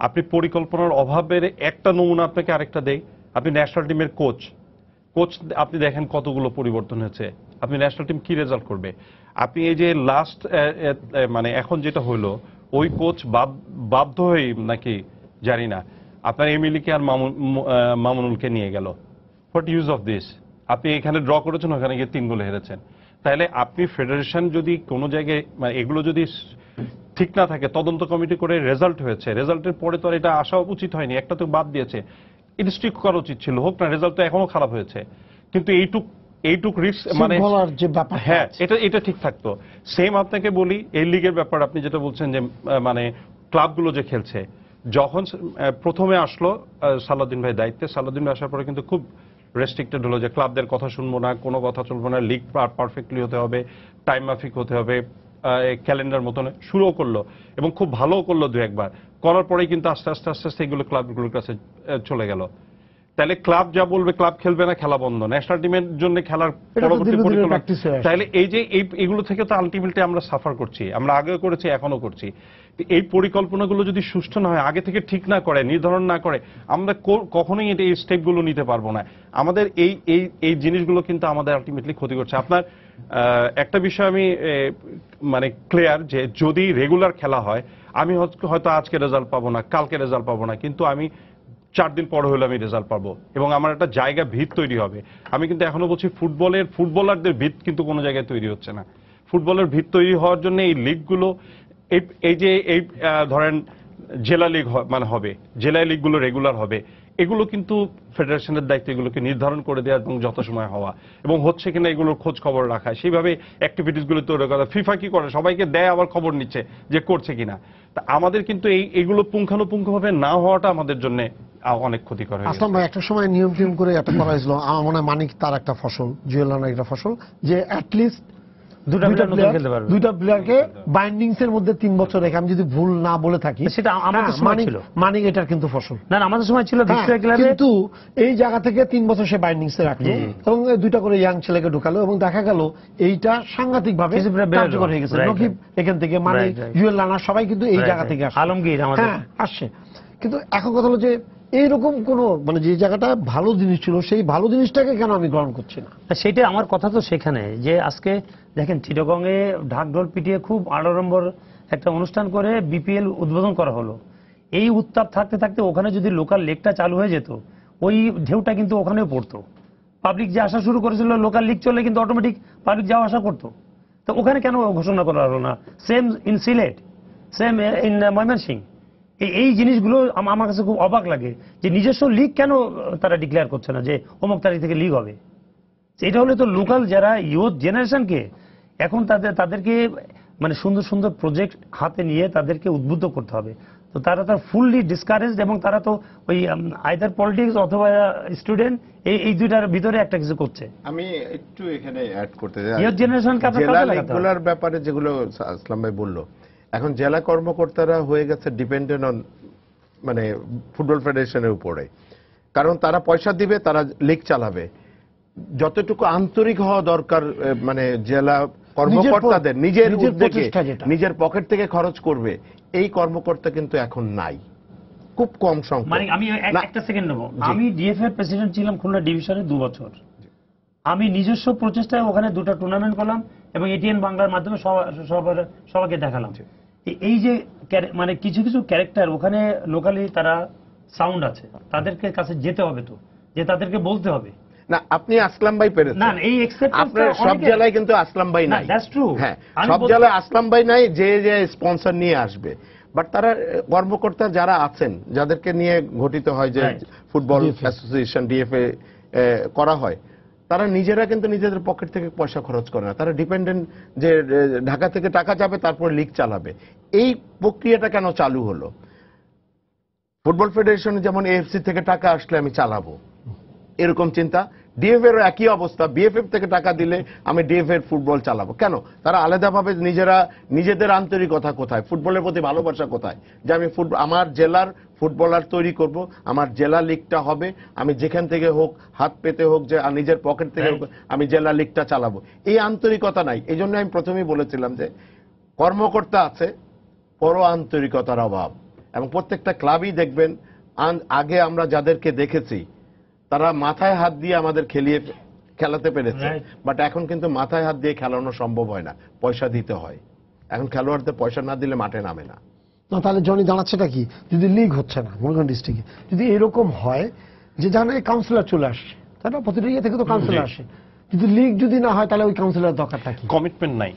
আপনি পরিকল্পনার অভাবের একটা নমুনা আপনাকে আরেকটা দেই। আপনি ন্যাশনাল টিমের কোচ আপনি দেখেন কতগুলো পরিবর্তন হয়েছে। আপনি ন্যাশনাল টিম কি রেজাল্ট করবে? আপনি এই যে লাস্ট মানে এখন যেটা হলো, ওই কোচ বাধ্য হয়ে নাকি জানি না আপনার এমিলিকে আর মামুনুলকে নিয়ে গেল। What use of this? আপনি এখানে ড্র করেছেন, ওখানে গিয়ে 3 গোলে হেরেছেন। তাহলে আপনি ফেডারেশন যদি কোনো জায়গায় মানে এগুলো যদি ঠিক না থাকে, তদন্ত কমিটি করে রেজাল্ট হয়েছে, রেজাল্টের পরে তো আর এটা আসা উচিত হয়নি, একটা তো বাদ দিয়েছে, স্ট্রিক করা উচিত ছিল। হোক না, রেজাল্ট তো এখনো খারাপ হয়েছে, কিন্তু এইটুক রিস্ক মানে বলার যে ব্যাপার, হ্যাঁ এটা ঠিক থাকতো। সেম আপনাকে বলি এই লিগের ব্যাপার, আপনি যেটা বলছেন যে মানে ক্লাবগুলো যে খেলছে, যখন প্রথমে আসলো সালাউদ্দিন ভাই দায়িত্বে, সালাউদ্দিন ভাই আসার পরে কিন্তু খুব রেস্ট্রিক্টেড হলো যে ক্লাবদের কথা শুনবো না, কোনো কথা চলবো না, লিগ পারফেক্টলি হতে হবে, টাইম মাফিক হতে হবে, ক্যালেন্ডার মতন শুরুও করলো এবং খুব ভালোও করলো 2-1 বার করার পরেই কিন্তু আস্তে আস্তে এগুলো ক্লাবগুলোর কাছে চলে গেল। তাহলে ক্লাব যা বলবে, ক্লাব খেলবে না, খেলা বন্ধ, ন্যাশনাল টিমের জন্য খেলার পরবর্তী পরিকল্পনা। তাহলে এই যে এগুলো থেকে তো আলটিমেটলি আমরা সাফার করছি, আমরা আগেও করেছি, এখনো করছি। এই পরিকল্পনাগুলো যদি সুষ্ঠু না হয়, আগে থেকে ঠিক না করে, নির্ধারণ না করে, আমরা কখনোই এই স্টেপগুলো নিতে পারবো না। আমাদের এই জিনিসগুলো কিন্তু আমাদের আলটিমেটলি ক্ষতি করছে। আপনার একটা বিষয় আমি মানে ক্লিয়ার, যে যদি রেগুলার খেলা হয়, আমি হয়তো আজকে রেজাল্ট পাবো না, কালকে রেজাল্ট পাবো না, কিন্তু আমি 4 দিন পর হলে আমি রেজাল্ট পাবো এবং আমার একটা জায়গা ভিত তৈরি হবে। আমি কিন্তু এখনো বলছি ফুটবলারদের ভিত কিন্তু কোনো জায়গায় তৈরি হচ্ছে না। ফুটবলের ভিত তৈরি হওয়ার জন্য এই লিগগুলো, এই যে ধরেন জেলা লিগ মানে হবে, জেলা লিগগুলো রেগুলার হবে, এগুলো কিন্তু ফেডারেশনের দায়িত্ব এগুলোকে নির্ধারণ করে দেওয়া এবং যথাসময় হওয়া এবং হচ্ছে কিনা এগুলোর খোঁজ খবর রাখা, সেইভাবে অ্যাক্টিভিটিস গুলো তৈরি করা। ফিফা কি করে, সবাইকে দেয় আবার খবর নিচ্ছে যে করছে কিনা। তা আমাদের কিন্তু এইগুলো পুঙ্খানুপুঙ্খভাবে না হওয়াটা আমাদের জন্য অনেক ক্ষতিকর হয়ে গেছে। আসলাম ভাই, একটা সময় নিয়ম টিম করে একটা করা হয়েছিল, আমার মনে হয় মানিক তার একটা ফসল, জুয়েল রানার একটা ফসল, যে অ্যাটলিস্ট দুইটা প্লেয়ারকে বাইন্ডিংস এর মধ্যে 3 বছর রেখে, আমি যদি ভুল না বলে থাকি, সেটা আমাদের সময় ছিল। মানিক এটার কিন্তু ফসল না, আমাদের সময় ছিল, কিন্তু এই জায়গা থেকে 3 বছর সে বাইন্ডিংস এ রাখলো এবং 2টা করে ইয়াং ছেলেকে ঢুকালো এবং দেখা গেল এইটা সাংঘাতিক ভাবে কার্যকর হয়ে গেছে। নকিব এখান থেকে, মানে জুয়েল রানা সবাই কিন্তু এই জায়গা থেকে আসে, আলমগীর আমাদের আসছে। কিন্তু এখন কথা হলো যে এইরকম কোন মানে যে জায়গাটা ভালো জিনিস ছিল, সেই ভালো জিনিসটাকে কেন আমি গ্রহণ করছি না? সেটা আমার কথা তো সেখানে, যে আজকে দেখেন চিটাগংয়ে ঢাকঢোল পিটিয়ে খুব আড়ম্বর একটা অনুষ্ঠান করে বিপিএল উদ্বোধন করা হলো। এই উত্তাপ থাকতে থাকতে ওখানে যদি লোকাল লিগটা চালু হয়ে যেত, ওই ঢেউটা কিন্তু ওখানেও পড়তো। পাবলিক যে আসা শুরু করেছিল, লোকাল লিগ চললে কিন্তু অটোমেটিক পাবলিক যাওয়া আসা করতো। তো ওখানে কেন ঘোষণা করা হলো না? Same in Sylhet, same in Mymensingh. এই জিনিসগুলো আমার কাছে খুব অবাক লাগে, যে নিজস্ব লিগ কেন তারা ডিক্লেয়ার করছে না যে অমুক তারিখ থেকে লিগ হবে। এটা হলে তো লোকাল যারা ইয়ুথ জেনারেশনকে এখন তাদেরকে মানে সুন্দর সুন্দর প্রজেক্ট হাতে নিয়ে তাদেরকে উদ্বুদ্ধ করতে হবে। তো তারা তার ফুললি ডিসকারেজড এবং তারা তো ওই আইদার পলিটিক্স অথবা স্টুডেন্ট, এই দুইটার ভিতরে একটা কিছু করছে। আমি একটু এখানে অ্যাড করতে চাই, ইয়ুথ জেনারেশনকে আপনারা জেলা লিগগুলোর ব্যাপারে যেগুলো আসলাম ভাই বললো, এখন জেলা কর্মকর্তারা হয়ে গেছে ডিপেন্ডেন্ট অন মানে ফুটবল ফেডারেশনের উপরে, কারণ তারা পয়সা দিবে, তারা লিগ চালাবে। যতটুকু আন্তরিক হওয়া দরকার মানে জেলা কর্মকর্তাদের নিজের উদ্যোগে নিজের পকেট থেকে খরচ করবে, এই কর্মকর্তা কিন্তু এখন নাই, খুব কম সংখ্যক। মানে আমি একটা সেকেন্ড নেব, আমি ডিএফএ প্রেসিডেন্ট ছিলাম খুলনা ডিভিশনে 2 বছর। আমি নিজস্ব প্রচেষ্টায় ওখানে 2টা টুর্নামেন্ট করলাম এবং এটিএন বাংলার মাধ্যমে সবাইকে দেখালাম। এই যে মানে কিছু কিছু ক্যারেক্টার ওখানে লোকালি তারা সাউন্ড আছে, তাদেরকে কাছে যেতে হবে, তো যে তাদেরকে বলতে হবে না আপনি আসলাম ভাই পেরেছেন না, এই আপনার সব জেলায় কিন্তু আসলাম ভাই নাই। দ্যাটস ট্রু, হ্যাঁ সব জেলায় আসলাম ভাই নাই যে যে স্পন্সর নিয়ে আসবে। বাট তারা কর্মকর্তা যারা আছেন, যাদেরকে নিয়ে গঠিত হয় যে ফুটবল অ্যাসোসিয়েশন ডিএফএ করা হয়, তারা নিজেরা কিন্তু নিজেদের পকেট থেকে পয়সা খরচ করে না, তারা ডিপেন্ডেন্ট যে ঢাকা থেকে টাকা যাবে তারপর লিগ চালাবে। এই প্রক্রিয়াটা কেন চালু হলো? ফুটবল ফেডারেশনে যেমন এএফসি থেকে টাকা আসলে আমি চালাবো, এরকম চিন্তা ডিএফ এর একই অবস্থা, বিএফএফ থেকে টাকা দিলে আমি ডিএফ এর ফুটবল চালাবো কেন? তারা আলাদাভাবে নিজেদের আন্তরিকতা কোথায়, ফুটবলের প্রতি ভালোবাসা কোথায়, যে আমি আমার জেলার ফুটবলার তৈরি করব, আমার জেলা লিগটা হবে, আমি যেখান থেকে হোক হাত পেতে হোক, যে নিজের পকেট থেকে হোক আমি জেলা লিগটা চালাবো। এই আন্তরিকতা নাই। এই জন্য আমি প্রথমেই বলেছিলাম যে কর্মকর্তা আছে, বড় আন্তরিকতার অভাব। এবং প্রত্যেকটা ক্লাবই দেখবেন আগে আমরা যাদেরকে দেখেছি তারা মাথায় হাত দিয়ে আমাদের খেলাতে পেরেছে, বাট এখন কিন্তু মাথায় হাত দিয়ে খেলানো সম্ভব হয় না, পয়সা দিতে হয়। এখন খেলোয়াড়দের পয়সা না দিলে মাঠে নামে না। না তাহলে জনি দাঁড়াচ্ছেটা কি, যদি লিগ হচ্ছে না মনে ডিস্ট্রিক্টে, যদি এরকম হয় যে জানে কাউন্সিলর চলে আসছে, তাই না, প্রতিটা ইয়ে থেকে তো কাউন্সিলর আসে, যদি লিগ যদি না হয় তাহলে ওই কাউন্সিলর দরকারটা কি? কমিটমেন্ট নাই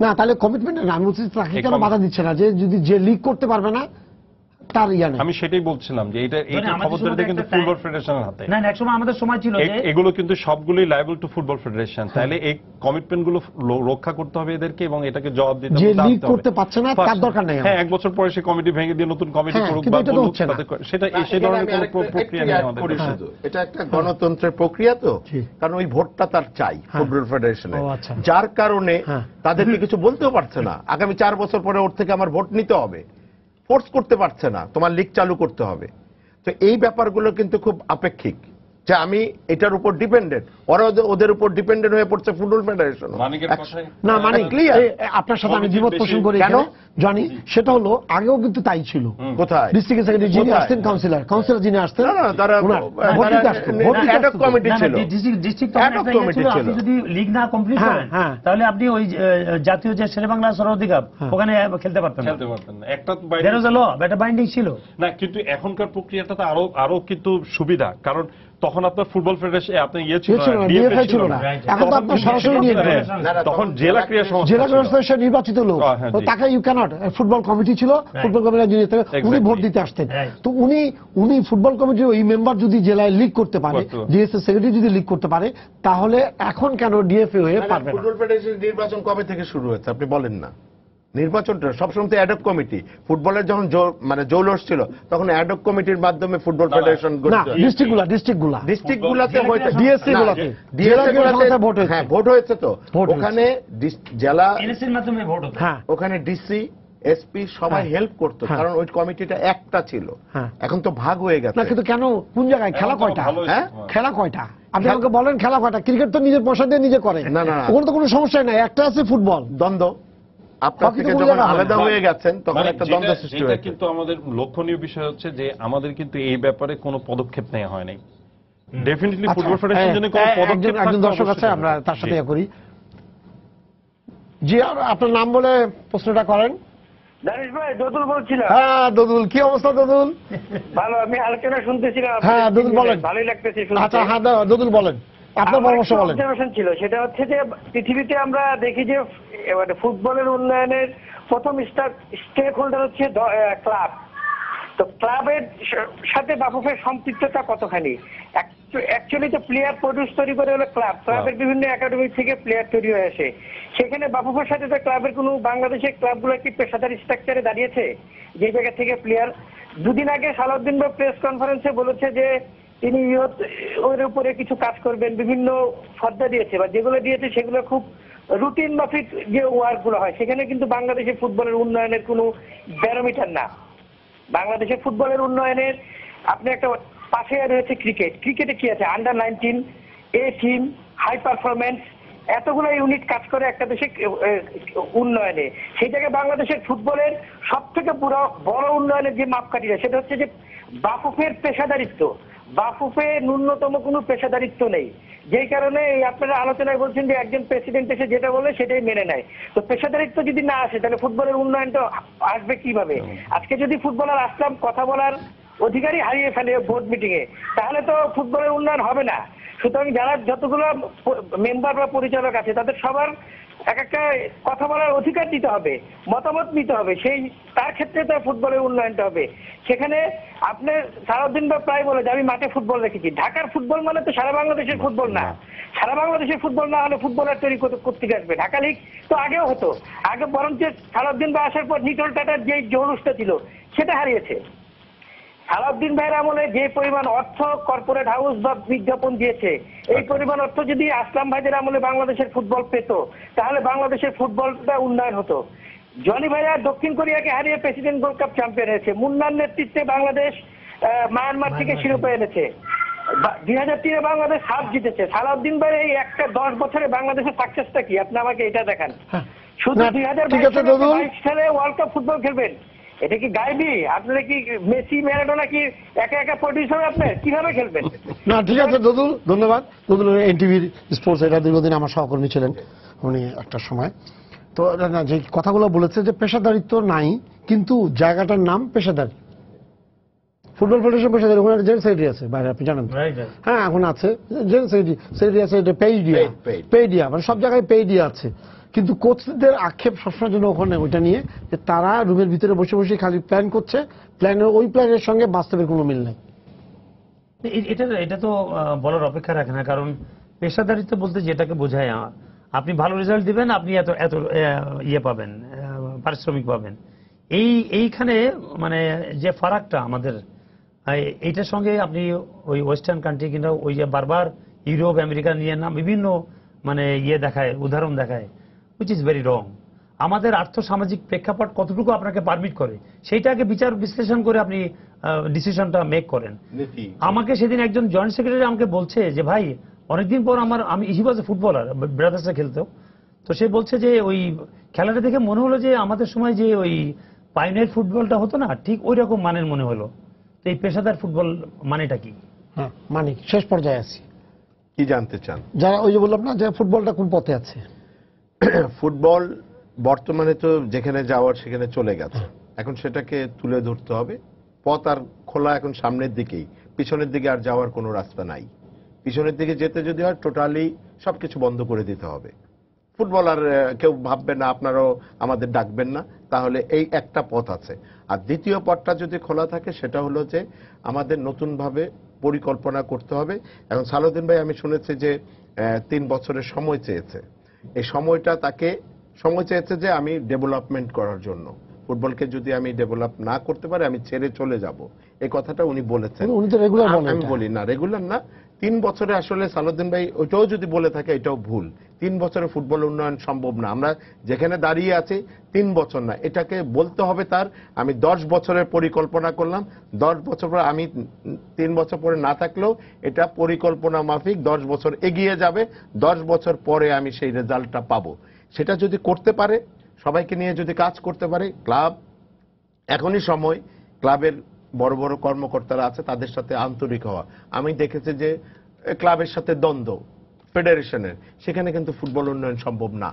না তাহলে কমিটমেন্ট না, আমি বলছি তাকে কেন বাধা দিচ্ছে না, যে যদি যে লিগ করতে পারবে না তার ইয়া নেই। আমি সেটাই বলছিলাম যে এটা খবর ধরে কিন্তু ফুটবল ফেডারেশনের হাতে। না একসময় আমাদের সময় ছিল যে এগুলো কিন্তু সবগুলোই লায়াবল টু ফুটবল ফেডারেশন। তাহলে এই কমিটমেন্ট গুলো রক্ষা করতে হবে এদেরকে এবং এটাকে জবাব দিতে হবে। যে লিগ করতে পারছে না তার দরকার নেই। হ্যাঁ, এক বছর পরে সেই কমিটি ভেঙে দিয়ে নতুন কমিটি করুক বা বলুক, সেটা সেই ধরনের কোনো প্রক্রিয়া নেই আমাদের। এটা একটা গণতন্ত্রের প্রক্রিয়া তো, কারণ ওই ভোটটা তার চাই ফুটবল ফেডারেশনে, যার কারণে তাদেরকে কিছু বলতেও পারছে না। আগামী 4 বছর পরে ওর থেকে আমার ভোট নিতে হবে, ফোর্স করতে পারছে না, তোমার লিগ চালু করতে হবে। তো এই ব্যাপারগুলো কিন্তু খুব আপেক্ষিক, যে আমি এটার উপর ডিপেন্ডেন্ট, ওরা ওদের উপর ডিপেন্ডেন্ট হয়ে পড়ছে ফুটবল ফেডারেশন। না মানে ক্লিয়ার, আপনার সাথে আমি দ্বিমত পোষণ করি কেন জানি, সেটা হলো আগেও কিন্তু তাই ছিল। কোথায় ডিস্ট্রিক্ট সেক্রেটারি যিনি আসতেন, কাউন্সিলর যিনি আসতেন, তারা অ্যাডক কমিটি ছিল, ডিস্ট্রিক্ট কমিটি ছিল। যদি লিগ না কমপ্লিট করেন তাহলে আপনি ওই জাতীয় যে শেরেবাংলা সরোবর কাপ ওখানে খেলতে পারতেন না। একটা বাইন্ডিং ছিল না, কিন্তু এখনকার প্রক্রিয়াটা তো আরো কিন্তু সুবিধা, কারণ তখন আপনার ফুটবল ফেডারেশন আপনি ইয়ে ছিল না, ডিএফএ ছিল না, এখন তো আপনার সরাসরি নিয়ে তখন জেলা ক্রীড়া সংস্থা নির্বাচিত লোক, তো তাকে ইউ ক্যানট, ফুটবল কমিটি ছিল, ফুটবল কমিটি উনি ভোট দিতে আসতেন, তো উনি ফুটবল কমিটির ওই মেম্বার যদি জেলায় লিগ করতে পারে, ডিএসএ সেক্রেটারি যদি লিগ করতে পারে, তাহলে এখন কেন ডিএফএ হয়ে পারবে না? ফুটবল ফেডারেশনের নির্বাচন কবে থেকে শুরু হয়েছে আপনি বলেন না? নির্বাচনটা সবসময় তো অ্যাডক কমিটি, ফুটবলের যখন মানে জৌলস ছিল তখন অ্যাডক কমিটির মাধ্যমে ফুটবল ফেডারেশন ডিস্ট্রিক্টগুলোতে ভোট হয়েছে, তো ওখানে জেলা ওখানে ডিসি এসপি সবাই হেল্প করতো, কারণ ওই কমিটিটা একটা ছিল, এখন তো ভাগ হয়ে গেছে। কিন্তু কেন, কোন জায়গায় খেলা কয়টা? খেলা কয়টা আপনি আমাকে বলেন, খেলা কয়টা? ক্রিকেট তো নিজের পয়সা দিয়ে নিজে করে, না না ওখানে তো কোনো সমস্যা নাই, একটা আছে ফুটবল। দ্বন্দ্ব আপনার থেকে যখন আলাদা হয়ে গেছেন তখন একটা দ্বন্দ্ব সৃষ্টি হয়েছে। কিন্তু আমাদের লক্ষণীয় বিষয় হচ্ছে যে আমাদের কিন্তু এই ব্যাপারে কোনো পদক্ষেপ নেওয়া হয় নাই। ডেফিনেটলি ফুটবল ফেডারেশন জন্য কোনো পদক্ষেপ, একজন দর্শক আছে, আমরা তার সাথে করি। জি, আপনার নাম বলে প্রশ্নটা করেন। দানিশ ভাই, দদুল বলছিলাম। হ্যাঁ দদুল, কি অবস্থা দদুল? ভালো, আমি আলোচনা শুনতেছিলাম। হ্যাঁ দদুল বলেন। ভালোই লাগতেছে। আচ্ছা হ্যাঁ দদুল বলেন, আপনার পরামর্শ বলেন। অবজারভেশন ছিল, সেটা হচ্ছে যে পৃথিবীতে আমরা দেখি যে ফুটবলের উন্নয়নের প্রথম স্টেক হোল্ডার হচ্ছে ক্লাব। তো ক্লাবের সাথে বাফুফের সম্পৃক্ততা কতখানি? অ্যাকচুয়ালি তো প্লেয়ার প্রডিউস তৈরি করে হলো ক্লাবের বিভিন্ন একাডেমি থেকে প্লেয়ার তৈরি হয়ে আসে। সেখানে বাফুফের সাথে তো ক্লাবের কোনো, বাংলাদেশের ক্লাবগুলো কি পেশাদারি স্ট্রাকচারে দাঁড়িয়েছে? যে জায়গা থেকে প্লেয়ার, দুদিন আগে সালাউদ্দিন ভাই প্রেস কনফারেন্সে বলেছে যে তিনি ওর উপরে কিছু কাজ করবেন, বিভিন্ন ফর্দা দিয়েছে বা যেগুলো দিয়েছে সেগুলো খুব রুটিন মাফিক যে ওয়ার্ক গুলো হয়, সেখানে কিন্তু বাংলাদেশের ফুটবলের উন্নয়নের কোনো ব্যারোমিটার না। বাংলাদেশের ফুটবলের উন্নয়নের আপনি একটা পাশে রয়েছে ক্রিকেটে কি আছে? আন্ডার-19, A-টিম, হাই পারফরমেন্স, এতগুলো ইউনিট কাজ করে একটা দেশের উন্নয়নে। সেই জায়গায় বাংলাদেশের ফুটবলের সব থেকে বড় উন্নয়নের যে মাপকাঠিটা, সেটা হচ্ছে যে বাফুফের পেশাদারিত্ব। বাফুফে ন্যূনতম কোনো পেশাদারিত্ব নেই, যেই কারণে আপনারা আলোচনায় বলছেন যে একজন প্রেসিডেন্ট এসে যেটা বলে সেটাই মেনে নেয়। তো পেশাদারিত্ব যদি না আসে তাহলে ফুটবলের উন্নয়নটা আসবে কিভাবে? আজকে যদি ফুটবলার আসলাম কথা বলার অধিকারই হারিয়ে ফেলে বোর্ড মিটিং এ, তাহলে তো ফুটবলের উন্নয়ন হবে না। সুতরাং যারা যতগুলো মেম্বার বা পরিচালক আছে তাদের সবার এক একটা কথা বলার অধিকার দিতে হবে, মতামত নিতে হবে, তার ক্ষেত্রে তো ফুটবলের উন্নয়নটা হবে। সেখানে আপনি সারাদিন বা প্রায় বলে যে আমি মাঠে ফুটবল রেখেছি। ঢাকার ফুটবল মানে তো সারা বাংলাদেশের ফুটবল না। সারা বাংলাদেশের ফুটবল না হলে ফুটবলার তৈরি করতে আসবে। ঢাকা লিগ তো আগেও হতো, আগে বরঞ্চ সারাদিন বা আসার পর নিটল টাটার যে জৌলুসটা ছিল সেটা হারিয়েছে। সালাউদ্দিন ভাইয়ের আমলে যে পরিমাণ অর্থ কর্পোরেট হাউস বা বিজ্ঞাপন দিয়েছে, এই পরিমাণ অর্থ যদি আসলাম ভাইদের আমলে বাংলাদেশের ফুটবল পেত, তাহলে বাংলাদেশের ফুটবলটা উন্নয়ন হতো। জনি ভাইয়া দক্ষিণ কোরিয়াকে হারিয়ে প্রেসিডেন্ট গোল্ড কাপ চ্যাম্পিয়ন হয়েছে। মুন্নার নেতৃত্বে বাংলাদেশ মায়ানমার থেকে শিরোপা এনেছে। 2003-এ বাংলাদেশ হাফ জিতেছে। সালাউদ্দিন ভাই এই একটা 10 বছরে বাংলাদেশের সাকসেসটা কি? আপনি আমাকে এটা দেখান। শুধু না, ঠিক আছে দাদুল। 2022 সালে ওয়ার্ল্ড কাপ ফুটবল খেলবেন, এটা কি গাইবি? আপনারা কি মেসি ম্যারাডোনা কি একা একা প্রডিউস হবে? আপনি কিভাবে খেলবেন? না ঠিক আছে দদুল, ধন্যবাদ। দদুল এনটিভির স্পোর্টস এটা দীর্ঘদিন আমার সহকর্মী ছিলেন উনি একটা সময়। তো না, যে কথাগুলো বলেছে যে পেশাদারিত্ব নাই, কিন্তু জায়গাটার নাম পেশাদারি। ফুটবল ফেডারেশন পেশাদারি, ওখানে জেন সেক্রেটারি আছে বাইরে, আপনি জানেন তো? হ্যাঁ এখন আছে জেন সেক্রেটারি আছে, এটা পেইডিয়া, মানে সব জায়গায় পেইডিয়া আছে। কিন্তু কোচদের আক্ষেপ সবসময় জন্য ওখানে ওইটা নিয়ে যে তারা রুমের ভিতরে বসে বসে খালি প্ল্যান করছে, প্ল্যানের ওই প্ল্যানের সঙ্গে বাস্তবের কোনো মিল নেই। এটা তো বলার অপেক্ষা রাখে না, কারণ পেশাদারিত্ব বলতে যেটাকে বোঝায় আপনি ভালো রেজাল্ট দিবেন, আপনি এত এত ইয়ে পাবেন, পারিশ্রমিক পাবেন। এইখানে মানে যে ফারাকটা আমাদের, এইটার সঙ্গে আপনি ওই ওয়েস্টার্ন কান্ট্রি কিংবা ওই যে বারবার ইউরোপ আমেরিকা নিয়ে না বিভিন্ন মানে ইয়ে দেখায়, উদাহরণ দেখায়, উইচ ইজ ভেরি রং। আমাদের আর্থসামাজিক প্রেক্ষাপট কতটুকু আপনাকে পারমিট করে সেইটাকে বিচার বিশ্লেষণ করে আপনি ডিসিশনটা মেক করেন। আমাকে সেদিন একজন জয়েন্ট সেক্রেটারি আমাকে বলছে যে ভাই অনেকদিন পর আমি হি ওয়াজ এ ফুটবলার, ব্রাদার্সে খেলতো, তো সে বলছে যে ওই খেলাটা দেখে মনে হলো যে আমাদের সময় যে ওই পাইনিয়ার ফুটবলটা হতো না, ঠিক ওই রকম মানের মনে হলো। তো এই পেশাদার ফুটবল মানেটা কি? হ্যাঁ মানে শেষ পর্যায়ে আছি। কি জানতে চান? যারা ওই যে বললাম না যে ফুটবলটা কোন পথে আছে। ফুটবল বর্তমানে তো যেখানে যাওয়ার সেখানে চলে গেছে, এখন সেটাকে তুলে ধরতে হবে। পথ আর খোলা এখন সামনের দিকেই, পিছনের দিকে আর যাওয়ার কোনো রাস্তা নাই। পিছনের দিকে যেতে যদি হয় টোটালি সবকিছু বন্ধ করে দিতে হবে। ফুটবল আর কেউ ভাববেন না, আপনারাও আমাদের ডাকবেন না, তাহলে এই একটা পথ আছে। আর দ্বিতীয় পথটা যদি খোলা থাকে সেটা হলো যে আমাদের নতুনভাবে পরিকল্পনা করতে হবে। এখন সালাউদ্দিন ভাই আমি শুনেছি যে 3 বছরের সময় চেয়েছে। এই সময়টা তাকে সময় চেয়েছে যে আমি ডেভেলপমেন্ট করার জন্য, ফুটবলকে যদি আমি ডেভেলপ না করতে পারি আমি ছেড়ে চলে যাব, এই কথাটা উনি বলেছেন। উনি তো রেগুলার বলেন। আমি বলি না রেগুলার না, 3 বছরে আসলে সালাউদ্দিন ভাই ওইটাও যদি বলে থাকে এটাও ভুল। 3 বছরে ফুটবল উন্নয়ন সম্ভব না। আমরা যেখানে দাঁড়িয়ে আছি 3 বছর না, এটাকে বলতে হবে তার আমি 10 বছরের পরিকল্পনা করলাম, 10 বছর পরে আমি 3 বছর পরে না থাকলেও এটা পরিকল্পনা মাফিক 10 বছর এগিয়ে যাবে, 10 বছর পরে আমি সেই রেজাল্টটা পাবো। সেটা যদি করতে পারে, সবাইকে নিয়ে যদি কাজ করতে পারে, ক্লাব এখনই সময়, ক্লাবের বড় বড় কর্মকর্তারা আছে তাদের সাথে আন্তরিক হওয়া। আমি দেখেছি যে ক্লাবের সাথে দ্বন্দ্ব ফেডারেশনের, সেখানে কিন্তু ফুটবল উন্নয়ন সম্ভব না।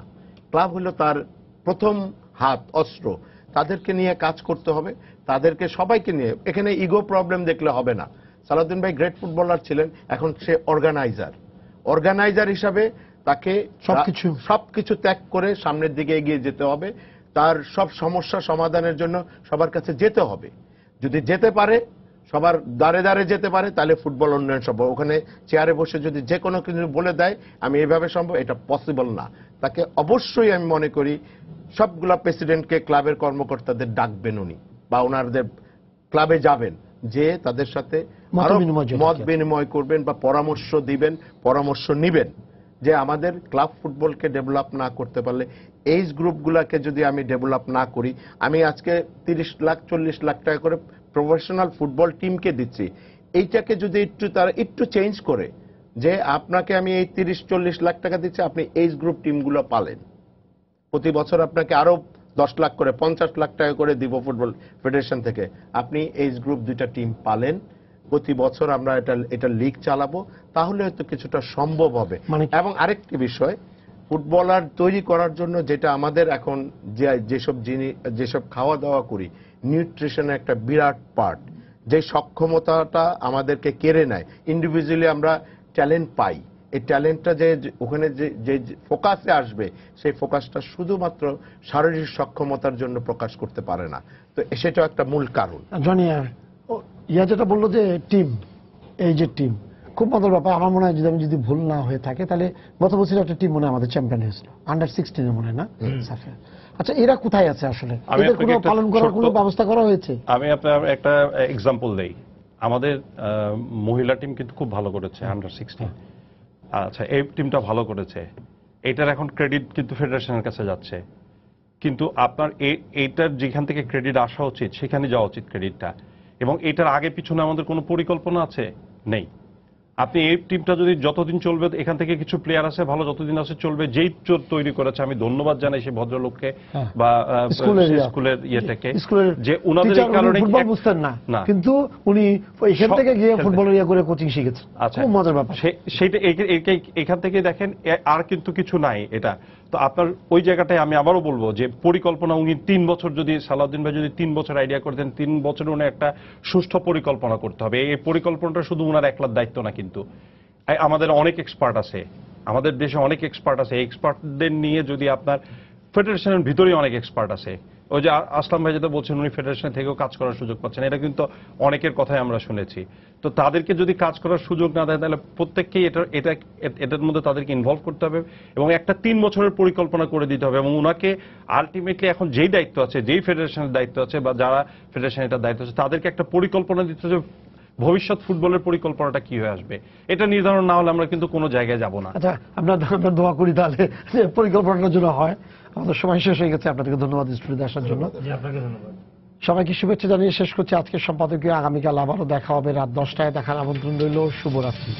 ক্লাব হলো তার প্রথম হাত, অস্ত্র, তাদেরকে নিয়ে কাজ করতে হবে, তাদেরকে সবাইকে নিয়ে। এখানে ইগো প্রবলেম দেখলে হবে না। সালাউদ্দিন ভাই গ্রেট ফুটবলার ছিলেন, এখন সে অর্গানাইজার হিসাবে তাকে সবকিছু ত্যাগ করে সামনের দিকে এগিয়ে যেতে হবে। তার সব সমস্যা সমাধানের জন্য সবার কাছে যেতে হবে। যদি যেতে পারে, সবার দাঁড়ে দাঁড়ে যেতে পারে, তাহলে ফুটবল উন্নয়ন সম্ভব। ওখানে চেয়ারে বসে যদি যে কোনো কিছু বলে দেয় আমি এভাবে সম্ভব, এটা পসিবল না। তাকে অবশ্যই আমি মনে করি সবগুলা প্রেসিডেন্টকে ক্লাবের কর্মকর্তাদের ডাকবেন উনি, বা ওনাদের ক্লাবে যাবেন, যে তাদের সাথে মত বিনিময় করবেন বা পরামর্শ দিবেন, পরামর্শ নিবেন যে আমাদের ক্লাব ফুটবলকে ডেভেলপ না করতে পারলে, এইজ গ্রুপগুলোকে যদি আমি ডেভেলপ না করি, আমি আজকে 30 লাখ 40 লাখ টাকা করে প্রফেশনাল ফুটবল টিমকে দিচ্ছি, এইটাকে যদি তারা একটু চেঞ্জ করে যে আপনাকে আমি এই 30-40 লাখ টাকা দিচ্ছি, আপনি এইজ গ্রুপ টিমগুলো পালেন, প্রতি বছর আপনাকে আরো 10 লাখ করে 50 লাখ টাকা করে দিব ফুটবল ফেডারেশন থেকে, আপনি এইজ গ্রুপ 2টা টিম পালেন, প্রতি বছর আমরা এটা লিগ চালাবো, তাহলে হয়তো কিছুটা সম্ভব হবে। এবং আরেকটি বিষয়, ফুটবলার তৈরি করার জন্য যেটা আমাদের এখন যেসব খাওয়া দাওয়া করি, নিউট্রিশনের একটা বিরাট পার্ট, যে সক্ষমতাটা আমাদেরকে কেড়ে নেয়। ইন্ডিভিজুয়ালি আমরা ট্যালেন্ট পাই, এই ট্যালেন্টটা যে ওখানে যে ফোকাসে আসবে, সেই ফোকাসটা শুধুমাত্র শারীরিক সক্ষমতার জন্য প্রকাশ করতে পারে না। তো সেটা একটা মূল কারণ। যেটা বললো যে টিম, এই যে টিম খুব মজার ব্যাপার। আমার মনে হয় আমি যদি ভুল না হয়ে থাকে, তাহলে গত বছর একটা টিম মনে হয় আমাদের চ্যাম্পিয়ন হয়েছিল, আন্ডার-16 মনে হয় না সাফিয়া? আচ্ছা, এরা কোথায় আছে আসলে? এদের কোনো পালন করার কোনো ব্যবস্থা করা হয়েছে? আমি আপনার একটা এক্সাম্পল দেই। আমাদের মহিলা টিম কিন্তু খুব ভালো করেছে, আন্ডার-16। আচ্ছা, এই টিমটা ভালো করেছে, এটার এখন ক্রেডিট কিন্তু ফেডারেশনের কাছে যাচ্ছে। কিন্তু আপনার এইটার যেখান থেকে ক্রেডিট আসা উচিত সেখানে যাওয়া উচিত ক্রেডিটটা। এবং এটার আগে পিছনে আমাদের কোনো পরিকল্পনা আছে? নেই। আপনি এই টিমটা যদি যতদিন চলবে, এখান থেকে কিছু প্লেয়ার আছে ভালো, যতদিন আছে চলবে, যেই তৈরি করেছে, আমি ধন্যবাদ জানাই সেই ভদ্রলোককে হ্যাঁ। বা স্কুলের ইয়েটাকে, স্কুলের যে উনাদের এই কারণে ফুটবল বুঝতেন না, না। কিন্তু উনি এখান থেকে গিয়ে ফুটবলের ইয়ে করে কোচিং শিখেছেন। আচ্ছা, খুব মজার ব্যাপার। সেইটা এখান থেকে দেখেন আর কিন্তু কিছু নাই এটা। তো আপনার ওই জায়গাটায় আমি আবারও বলবো যে পরিকল্পনা, উনি 3 বছর যদি সালাউদ্দিন ভাই যদি 3 বছর আইডিয়া করতেন, 3 বছরে উনি একটা সুষ্ঠু পরিকল্পনা করতে হবে। এই পরিকল্পনাটা শুধু উনার একলার দায়িত্ব না, কিন্তু আমাদের অনেক এক্সপার্ট আছে, আমাদের দেশে অনেক এক্সপার্ট আছে। এক্সপার্টদের নিয়ে যদি আপনার ফেডারেশনের ভিতরেই অনেক এক্সপার্ট আছে। ওই যে আসলাম ভাই যেটা বলছেন, উনি ফেডারেশন থেকেও কাজ করার সুযোগ পাচ্ছেন, এটা কিন্তু অনেকের কথাই আমরা শুনেছি। তো তাদেরকে যদি কাজ করার সুযোগ না দেয়, তাহলে প্রত্যেককেই এটার মধ্যে তাদেরকে ইনভলভ করতে হবে এবং একটা 3 বছরের পরিকল্পনা করে দিতে হবে। এবং ওনাকে আলটিমেটলি এখন যেই দায়িত্ব আছে, যেই ফেডারেশনের দায়িত্ব আছে বা যারা ফেডারেশনের এটার দায়িত্ব আছে, তাদেরকে একটা পরিকল্পনা দিতে হবে, ভবিষ্যৎ ফুটবলের পরিকল্পনাটা কি হয়ে আসবে। এটা নির্ধারণ না হলে আমরা কিন্তু কোনো জায়গায় যাব না। আচ্ছা, আমরা দোয়া করি তাহলে যে পরিকল্পনাটার জন্য হয়। আমাদের সময় শেষ হয়ে গেছে। আপনাদেরকে ধন্যবাদ স্টুডিওতে আসার জন্য। আপনাকে ধন্যবাদ। সবাইকে শুভেচ্ছা জানিয়ে শেষ করছি আজকের সম্পাদকীয়। আগামীকাল আবারও দেখা হবে রাত 10টায়। দেখার আমন্ত্রণ রইল। শুভরাত্রি।